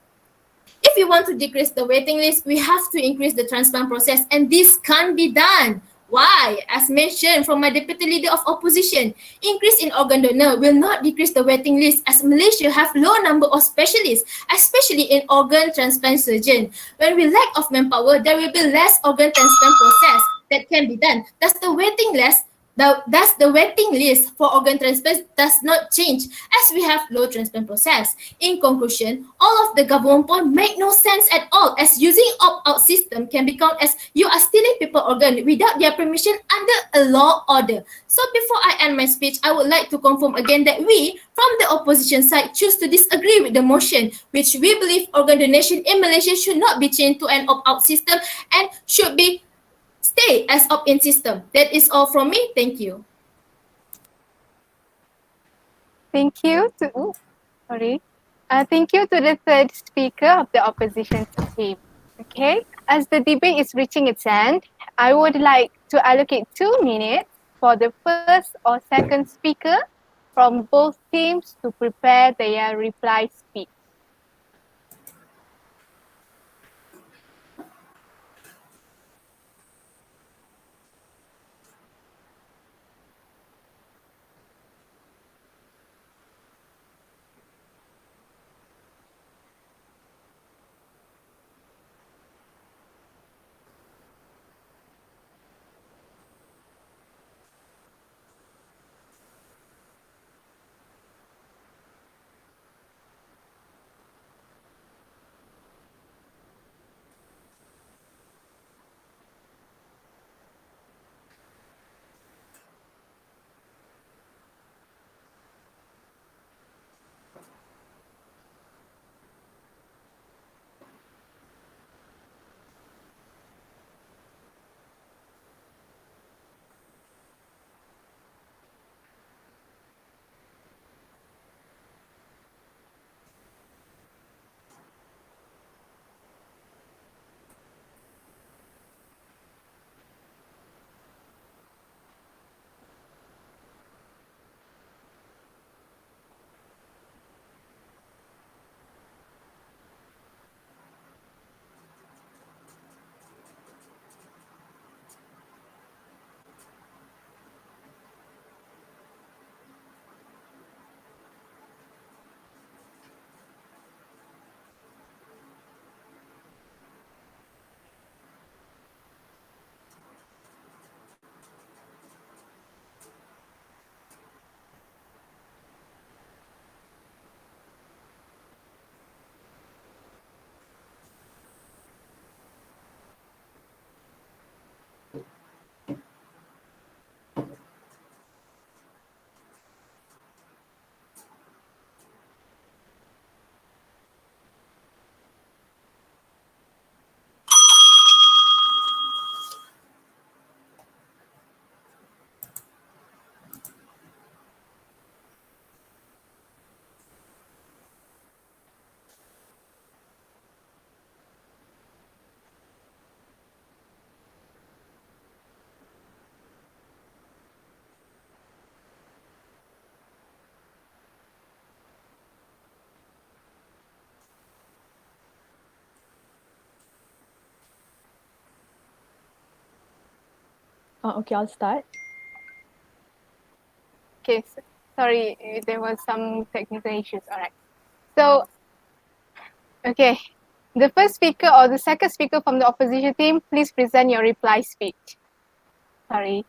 If we want to decrease the waiting list, we have to increase the transplant process, and this can't be done. Why? As mentioned from my deputy leader of opposition, increase in organ donor will not decrease the waiting list, as Malaysia have low number of specialists, especially in organ transplant surgeon. When we lack of manpower, there will be less organ transplant process that can be done. Thus the waiting list for organ transplant does not change, as we have low transplant process. In conclusion, all of the government point make no sense at all, as using opt-out system can be counted as you are stealing people organ without their permission under a law order. So before I end my speech, I would like to confirm again that we, from the opposition side, choose to disagree with the motion, which we believe organ donation in Malaysia should not be changed to an opt-out system and should be stay as opt-in system. That is all from me. Thank you. Thank you to thank you to the third speaker of the opposition team. Okay, as the debate is reaching its end, I would like to allocate 2 minutes for the first or second speaker from both teams to prepare their reply speech. Okay, I'll start. Okay, sorry, there was some technical issues. All right. So, okay, the first speaker or the second speaker from the opposition team, please present your reply speech. Sorry.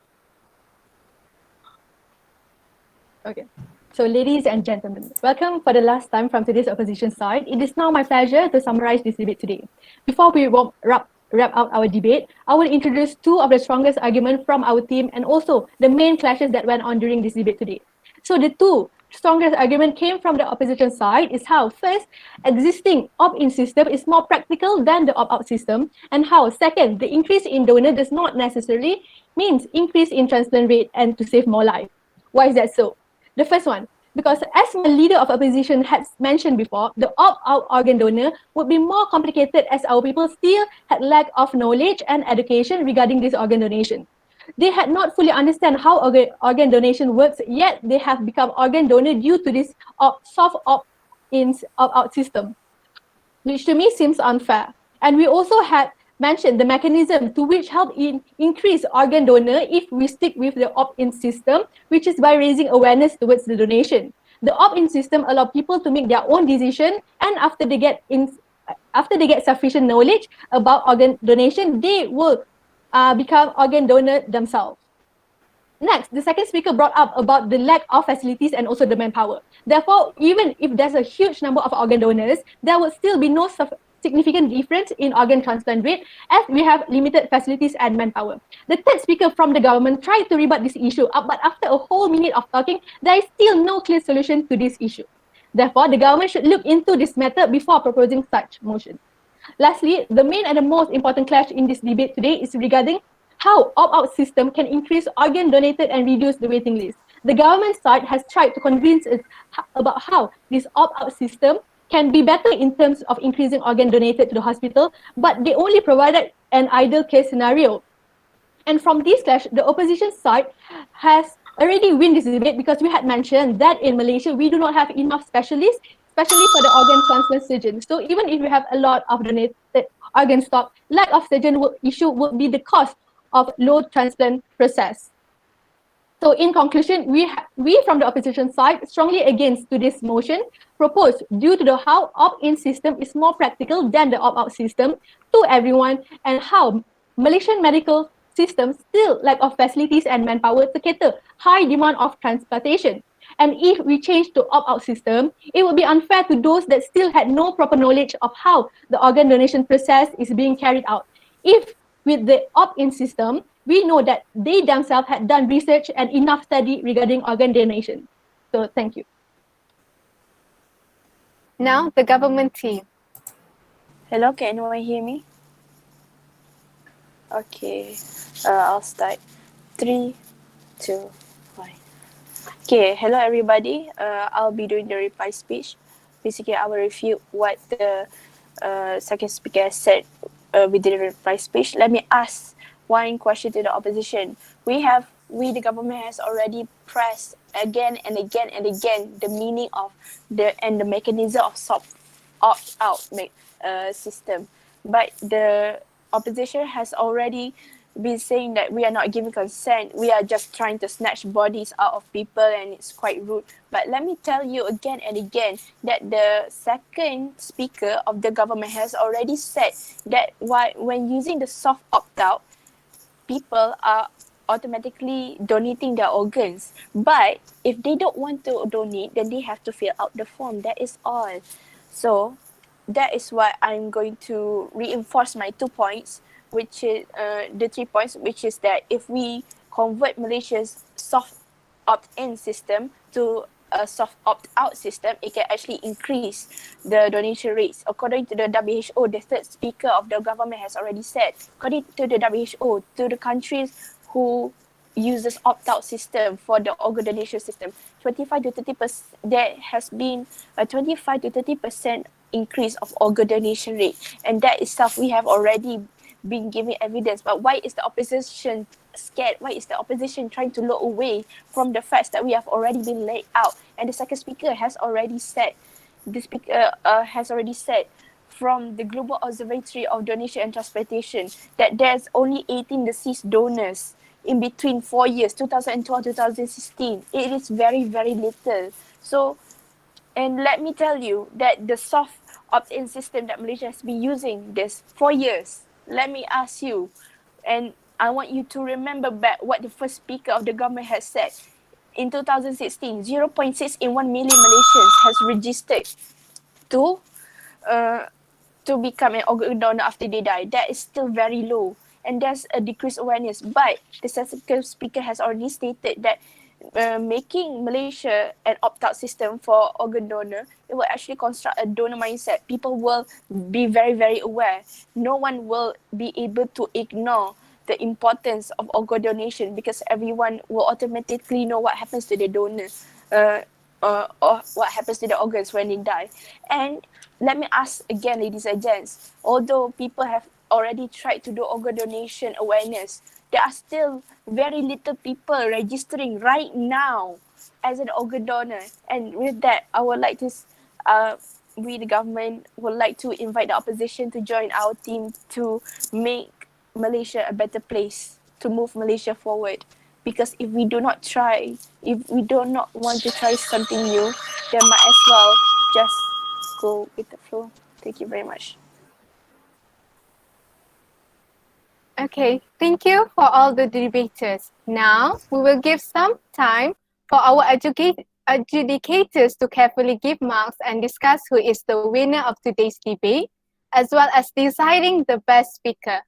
Okay. So, ladies and gentlemen, welcome for the last time from today's opposition side. It is now my pleasure to summarize this debate today. Before we wrap up our debate, I will introduce two of the strongest arguments from our team and also the main clashes that went on during this debate today. So, the two strongest argument came from the opposition side is how first, existing opt-in system is more practical than the opt-out system, and how second, the increase in donor does not necessarily means increase in transplant rate and to save more life. Why is that so? The first one, because as my leader of opposition has mentioned before, the opt-out organ donor would be more complicated as our people still had lack of knowledge and education regarding this organ donation. They had not fully understand how organ donation works, yet they have become organ donor due to this soft opt-in opt-out system, which to me seems unfair. And we also had mentioned the mechanism to which help increase organ donor if we stick with the opt-in system, which is by raising awareness towards the donation. The opt-in system allows people to make their own decision, and after they get sufficient knowledge about organ donation, they will become organ donor themselves. Next, the second speaker brought up about the lack of facilities and also the manpower. Therefore, even if there's a huge number of organ donors, there would still be no significant difference in organ transplant rate as we have limited facilities and manpower. The third speaker from the government tried to rebut this issue, but after a whole minute of talking, there is still no clear solution to this issue. Therefore, the government should look into this matter before proposing such motion. Lastly, the main and the most important clash in this debate today is regarding how opt-out system can increase organ donated and reduce the waiting list. The government side has tried to convince us about how this opt-out system can be better in terms of increasing organ donated to the hospital, but they only provided an ideal case scenario. And from this clash, the opposition side has already win this debate because we had mentioned that in Malaysia, we do not have enough specialists, especially for the organ transplant surgeon. So even if we have a lot of donated organ stock, lack of surgeon issue would be the cost of low transplant process. So in conclusion, we from the opposition side strongly against to this motion proposed due to the how opt-in system is more practical than the opt-out system to everyone, and how Malaysian medical system still lack of facilities and manpower to cater high demand of transplantation. And if we change to opt-out system, it would be unfair to those that still had no proper knowledge of how the organ donation process is being carried out. If with the opt-in system, we know that they themselves had done research and enough study regarding organ donation. So thank you. Now, the government team. Hello, can anyone hear me? Okay, I'll start. 3, 2, 1. Okay, hello everybody. I'll be doing the reply speech. Basically, I will refute what the second speaker said with the reply speech. Let me ask one question to the opposition. We, the government, has already pressed again and again and again the meaning of the mechanism of opt-out system, but the opposition has already been saying that we are not giving consent, we are just trying to snatch bodies out of people and it's quite rude. But let me tell you again and again that the second speaker of the government has already said that when using the soft opt-out, people are automatically donating their organs. But if they don't want to donate, then they have to fill out the form. That is all. So that is why I'm going to reinforce my 2 points, which is the 3 points, which is that if we convert Malaysia's soft opt-in system to a soft opt-out system, it can actually increase the donation rates. According to the WHO, the third speaker of the government has already said, according to the WHO, to the countries who uses opt-out system for the organ donation system, 25 to 30%, there has been a 25 to 30% increase of organ donation rate, and that itself we have already been giving evidence. But why is the opposition scared? Why is the opposition trying to look away from the facts that we have already been laid out? And the second speaker has already said, from the Global Observatory of Donation and Transplantation that there's only 18 deceased donors in between 4 years, 2012, 2016. It is very, very little. So, and let me tell you that the soft opt-in system that Malaysia has been using this 4 years, let me ask you, and I want you to remember back what the first speaker of the government has said. In 2016, 0.6 in 1 million Malaysians has registered to uh, to become an organ donor after they die. That is still very low, and there's a decreased awareness. But the second speaker has already stated that making Malaysia an opt-out system for organ donor, it will actually construct a donor mindset. People will be very, very aware. No one will be able to ignore the importance of organ donation because everyone will automatically know what happens to the donor. Or what happens to the organs when they die. And let me ask again, ladies and gents, although people have already tried to do organ donation awareness, there are still very little people registering right now as an organ donor. And with that, I would like to, we the government would like to invite the opposition to join our team to make Malaysia a better place, to move Malaysia forward. Because if we do not try, if we do not want to try something new, then might as well just go with the flow. Thank you very much. Okay, thank you for all the debaters. Now, we will give some time for our adjudicators to carefully give marks and discuss who is the winner of today's debate, as well as deciding the best speaker.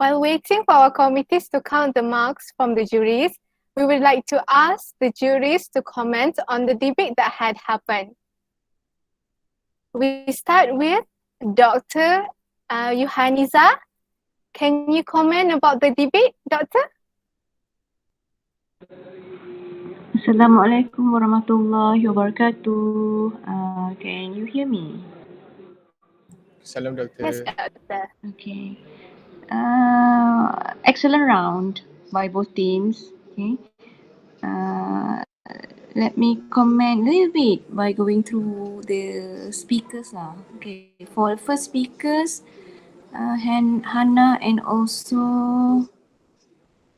While waiting for our committees to count the marks from the juries, we would like to ask the juries to comment on the debate that had happened. We start with Dr. Yohaniza. Can you comment about the debate, Doctor? Assalamualaikum warahmatullahi wabarakatuh. Can you hear me? Salam, Doctor. Yes, Doctor. Okay. Excellent round by both teams. Okay. Let me comment a little bit by going through the speakers lah. Okay. For the first speakers, Hannah and also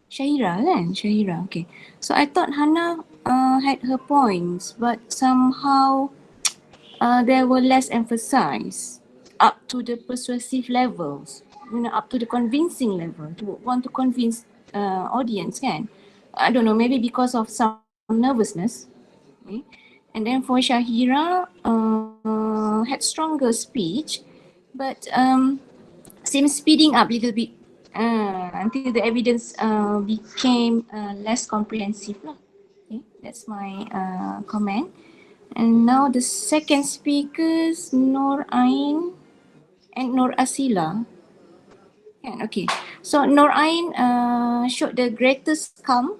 Shahira kan? Shahira, okay. So I thought Hannah had her points, but somehow there were less emphasized up to the persuasive levels, up to the convincing level, to want to convince audience kan. I don't know, maybe because of some nervousness. Okay. And then for Shahira, had stronger speech, but seems speeding up a little bit until the evidence became less comprehensive lah. Okay, that's my comment. And now the second speakers, Nur Ain and Nur Asila. Yeah, okay, so Nur Ain showed the greatest calm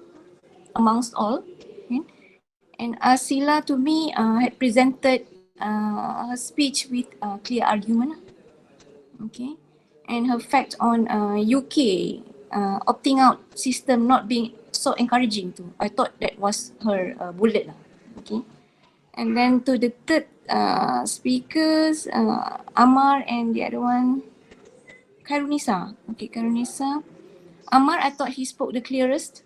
amongst all. Okay? And Asila to me had presented her speech with clear argument. Okay, and her fact on UK opting out system not being so encouraging too. I thought that was her bullet lah. Okay. And then to the third speakers, Amar and the other one, Karunisa. Okay, Karunisa. Amar, I thought he spoke the clearest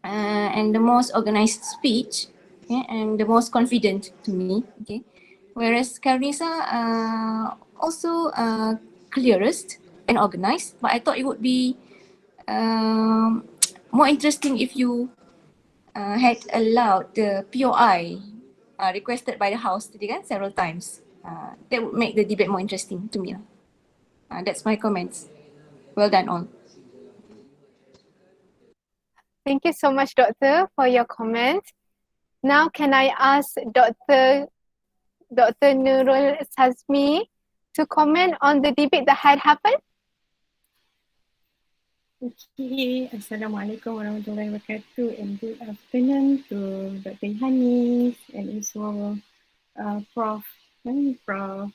and the most organized speech, okay, and the most confident to me. Okay, whereas Karunisa also clearest and organized, but I thought it would be more interesting if you had allowed the POI requested by the House today kan, several times. That would make the debate more interesting to me. That's my comments. Well done all. Thank you so much, Doctor, for your comment. Now, can I ask Dr. Nurul Sazmi to comment on the debate that had happened? Okay, Assalamualaikum warahmatullahi wabarakatuh and good afternoon to Dr. Yohanis and also Prof. Johari.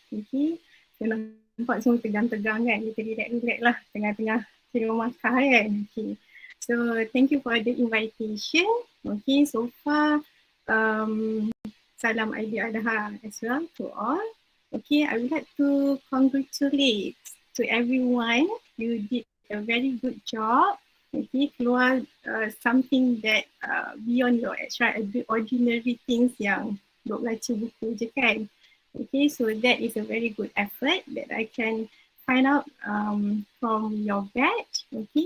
Okay, saya nampak semua tegang-tegang kan, kita relax lah tengah-tengah ceramah kan. Okay, so thank you for the invitation. Okay, so far salam Aidil Adha as well to all. Okay, I would like to congratulate to everyone. You did a very good job. Okay, keluar something that beyond your extraordinary things yang duk baca buku je kan. Okay, so that is a very good effort that I can find out from your batch. Okay,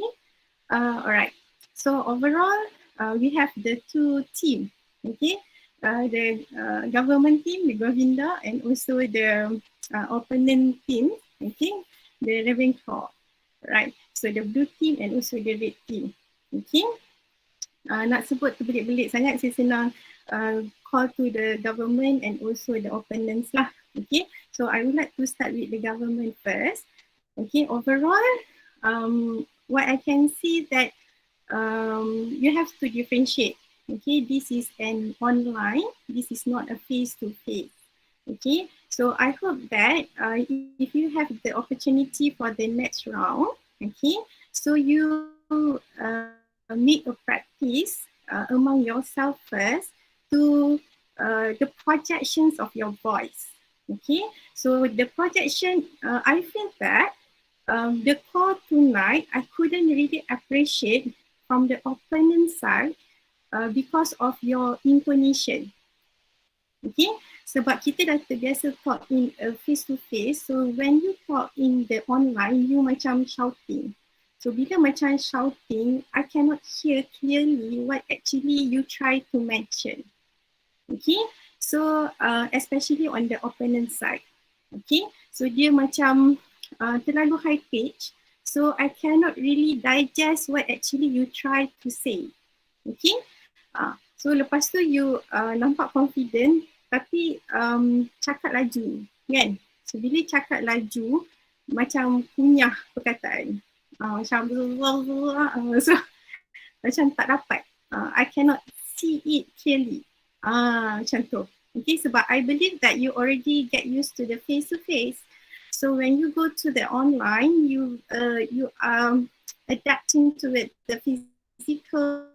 alright. So overall, we have the two team. Okay, the government team, the Gryffindor, and also the opponent team. Okay, the Ravenclaw. Right, so the blue team and also the red team. Okay, nak sebut terbelit-belit sangat, saya senang call to the government and also the opponents lah. Okay, so I would like to start with the government first. Okay, overall, what I can see that you have to differentiate. Okay, this is an online, this is not a face-to-face. Okay, so I hope that if you have the opportunity for the next round, okay, so you make a practice among yourself first to the projections of your voice. Okay, so the projection, I feel that the call tonight, I couldn't really appreciate from the opponent side because of your intonation. Okay, sebab kita dah terbiasa talk in a face to face, so when you talk in the online, you macam shouting. So bila macam shouting, I cannot hear clearly what actually you try to mention. Okay, so especially on the opponent side. Okay, so dia macam terlalu high pitch, so I cannot really digest what actually you try to say. Okay, so lepas tu you nampak confident tapi cakap laju kan. So bila cakap laju macam kunyah perkataan, macam so macam tak dapat. I cannot see it clearly. Macam tu. Okay, sebab I believe that you already get used to the face to face. So when you go to the online, you adapting to it, the physical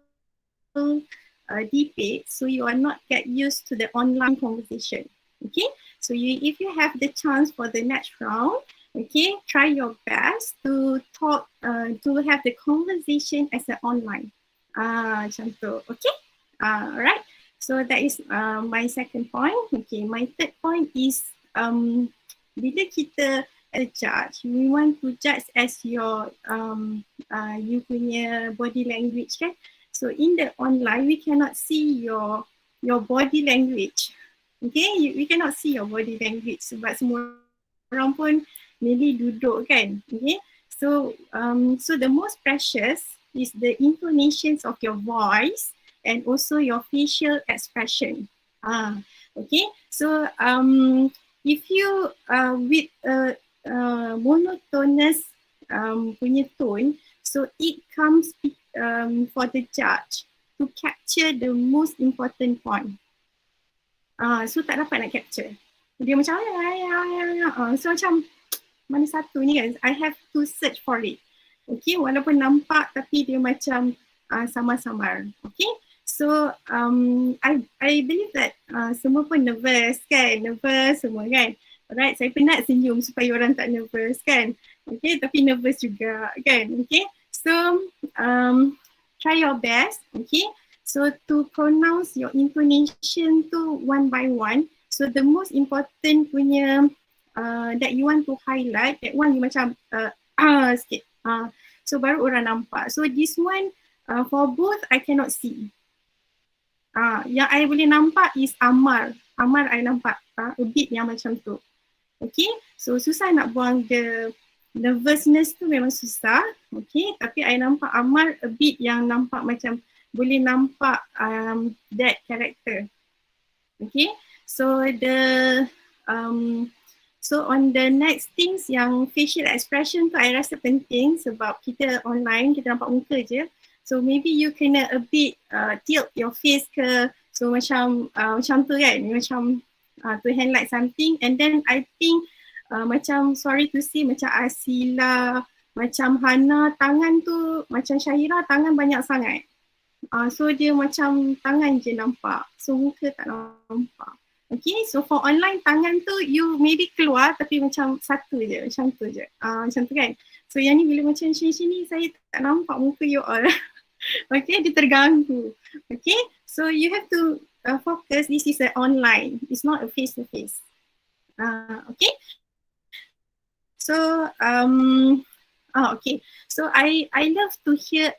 debate, so you are not get used to the online conversation. Okay, so if you have the chance for the next round, okay, try your best to talk, to have the conversation as an online. Macam tu. Okay, alright. So that is my second point. Okay, my third point is bila kita judge, we want to judge as your you punya body language kan. So in the online, we cannot see your body language. Okay, we cannot see your body language sebab semua orang pun maybe duduk kan. Okay, so so the most precious is the intonations of your voice and also your facial expression. Okay, so if you with monotonous punya tone, so it comes for the judge to capture the most important point. So tak dapat nak capture. Dia macam so macam mana satu ni kan, I have to search for it. Okay, walaupun nampak tapi dia macam samar-samar. Okay, so I believe that semua pun nervous kan, nervous semua kan. Alright, saya penat senyum supaya orang tak nervous kan. Okay, tapi nervous juga kan. Okay, so try your best. Okay, so to pronounce your intonation to one by one. So the most important punya that you want to highlight, that one you macam sikit. So baru orang nampak. So this one for both I cannot see. Yang I boleh nampak is Amar. Amar I nampak a bit yang macam tu. Okay, so susah nak buang the nervousness tu, memang susah. Okay, tapi I nampak Amar a bit yang nampak macam boleh nampak that character. Okay, so so on the next things yang facial expression tu I rasa penting sebab kita online, kita nampak muka je. So maybe you kena a bit tilt your face ke, so macam tu kan, macam to highlight something. And then I think macam sorry to say macam Asila, macam Hana, tangan tu macam Syahira tangan banyak sangat. So dia macam tangan je nampak, so muka tak nampak. Okay, so for online tangan tu you maybe keluar tapi macam satu je, macam tu je. Macam tu kan. So yang ni bila macam sini saya tak nampak muka you all. Okay, dia terganggu. Okay, so you have to focus, this is an online, it's not a face to face. Okay, so okay, so I love to hear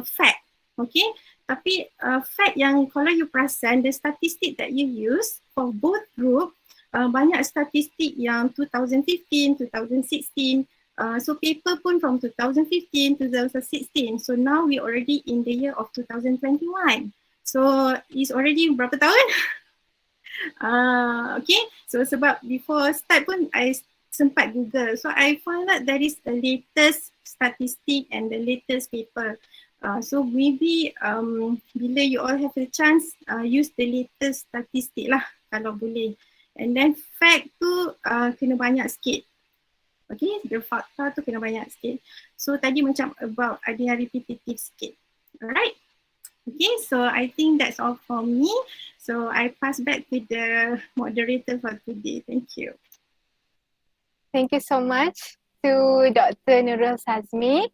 fact. Okay, tapi fact yang kalau you perasan, the statistic that you use for both group, banyak statistik yang 2015, 2016, so paper pun from 2015 to 2016. So now we already in the year of 2021. So it's already berapa tahun? Okay, so sebab before start pun I sempat Google. So I found out there is the latest statistic and the latest paper. So maybe bila you all have a chance, use the latest statistik lah kalau boleh. And then fact tu kena banyak sikit. Okay, the fakta tu kena banyak sikit. So tadi macam about ada yang repetitive sikit. Alright. Okay, so I think that's all from me. So I pass back to the moderator for today. Thank you. Thank you so much to Dr. Nurul Sazmi.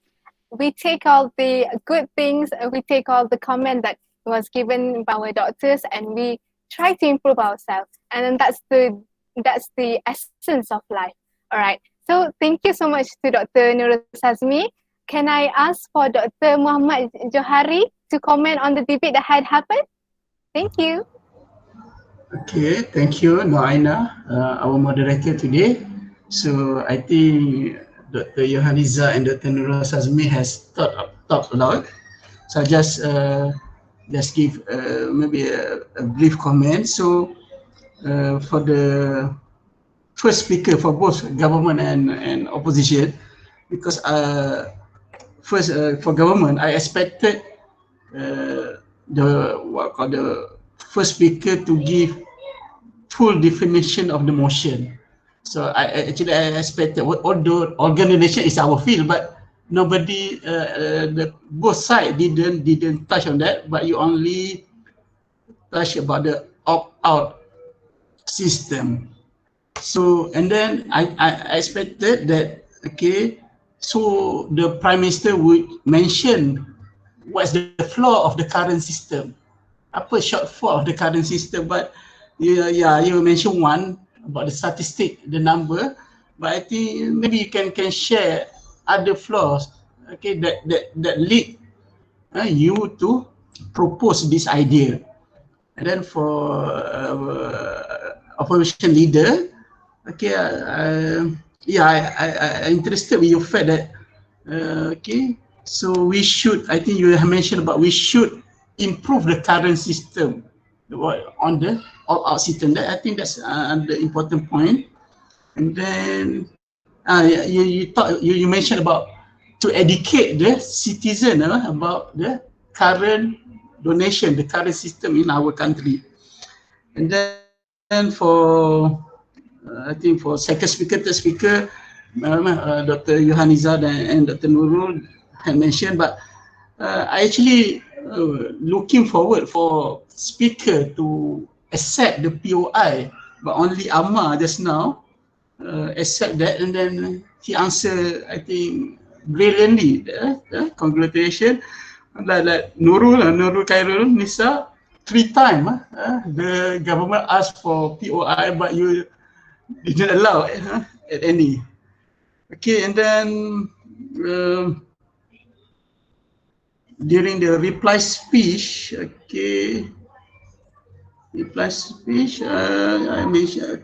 We take all the good things, we take all the comment that was given by our doctors, and we try to improve ourselves. And then that's the essence of life. All right. So thank you so much to Dr. Nurul Sazmi. Can I ask for Dr. Muhammad Johari to comment on the debate that had happened? Thank you. Okay, thank you, Noaina, our moderator today. So I think Dr. Yohaniza and Dr. Nurul Sazmi has talked a lot. So I just give maybe a brief comment. So for the first speaker for both government and opposition, because first for government, I expected the first speaker to give full definition of the motion. So I expected, although organization is our field, but nobody, the both side didn't touch on that, but you only touch about the opt-out system. So, and then I expected that, okay, so the Prime Minister would mention what's the flaw of the current system, apa shortfall of the current system, but you mentioned one about the statistic, the number, but I think maybe you can share other flaws, okay, that lead you to propose this idea. And then for opposition leader, okay, I interested with your fact that okay, so we should, I think you have mentioned about we should improve the current system on the all-out system. That I think that's the important point. And then you mentioned about to educate the citizen about the current donation, the current system in our country. And then for I think for second speaker, third speaker, Dr. Yohaniza and Dr. Nurul had mentioned, but I actually looking forward for speaker to accept the POI, but only Amma just now accept that, and then he answered, I think, brilliantly. Congratulations. Like Nurul Khairul Nisa, 3 times the government asked for POI, but you didn't allow it at any. Okay, and then during the reply speech, okay, I mentioned,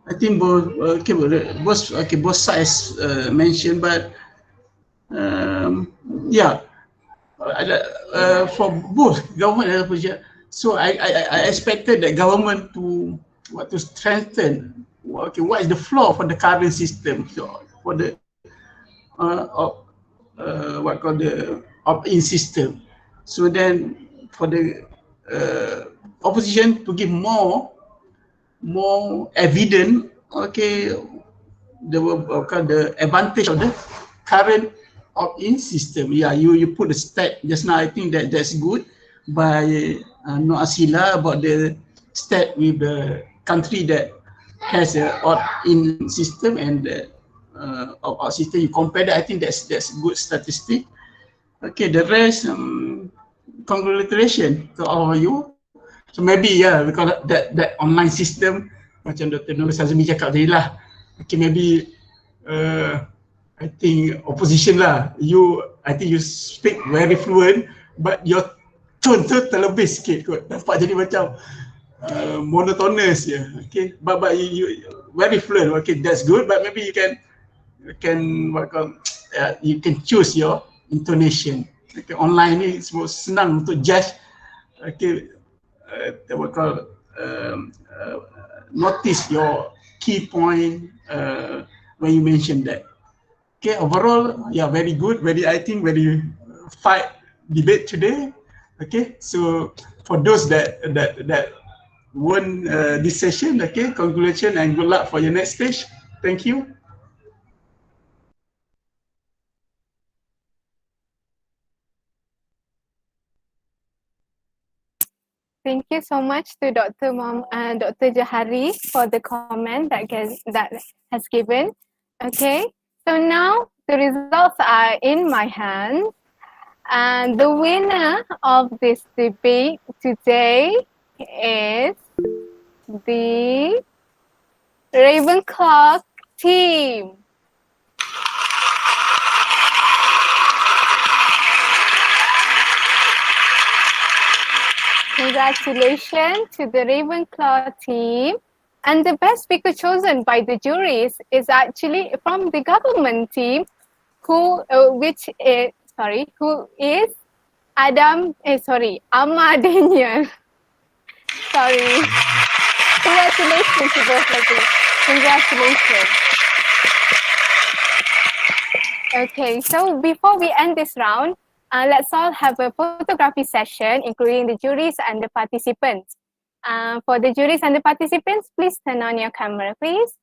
I think both sides mentioned, but yeah, for both government and opposition. So I expected the government to strengthen. Okay, what is the flaw for the current system? So for the what called the opt-in system. So then for the opposition to give more evidence, okay, the advantage of the current opt-in system. Yeah, you put the stat just now. I think that's good by Noor Asila about the stat with the country that has a opt-in system and the opt-out system. You compare that. I think that's good statistic. Okay, the rest, congratulations to all of you. So maybe because that online system, macam Dr. Nur Sazmi cakap tadi lah. Okay, maybe I think opposition lah. I think you speak very fluent, but your tone tu terlebih sikit kot. Nampak jadi macam monotonous je. Okay, but you very fluent. Okay, that's good. But maybe you can you can choose your intonation. Okay, online ni semua senang untuk judge. Okay, notice your key point when you mention that. Okay, overall, yeah, very good. I think very fight debate today. Okay, so for those that won this session, okay, congratulations and good luck for your next stage. Thank you. Thank you so much to Dr. Dr. Jahari for the comment that has given. Okay, so now the results are in my hands, and the winner of this debate today is the Ravenclaw team. Congratulations to the Ravenclaw team And the best speaker chosen by the juries is actually from the government team, who is Ahmad Daniel. Sorry. Congratulations to both of you. Congratulations. Okay, so before we end this round, let's all have a photography session, including the juries and the participants. For the juries and the participants, please turn on your camera, please.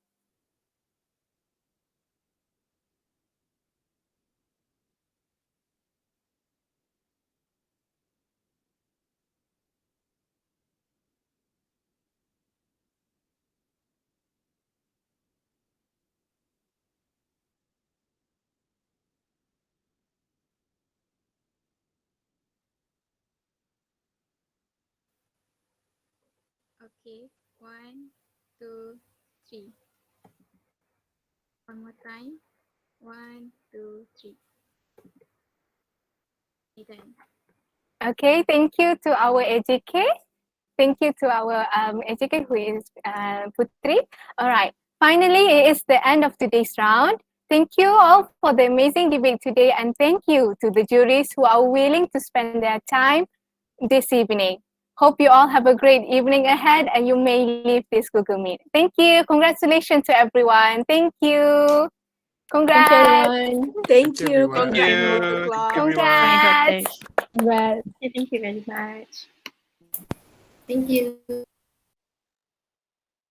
Okay, 1, 2, 3. One more time. 1, 2, 3. Done. Okay, thank you to our AJK. Thank you to our AJK who is Putri. All right, finally, it is the end of today's round. Thank you all for the amazing debate today, and thank you to the juries who are willing to spend their time this evening. Hope you all have a great evening ahead and you may leave this Google Meet. Thank you. Congratulations to everyone. Thank you. Congrats. Thank you, everyone. Thank you. Thank Congrats, you. Ravenclaw. Everyone. Congrats. Congrats. Thank you very much. Thank you.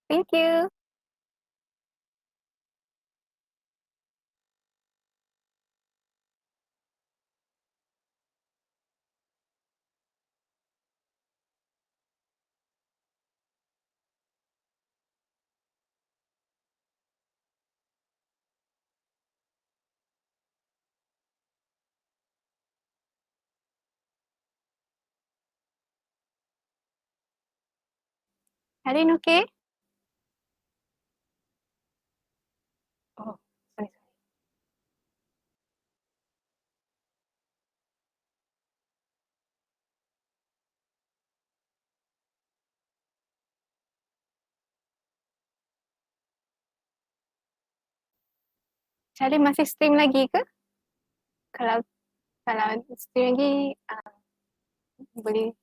Thank you. Harin, okay? Oh, sorry. Charlie masih stream lagi ke? Kalau stream lagi, boleh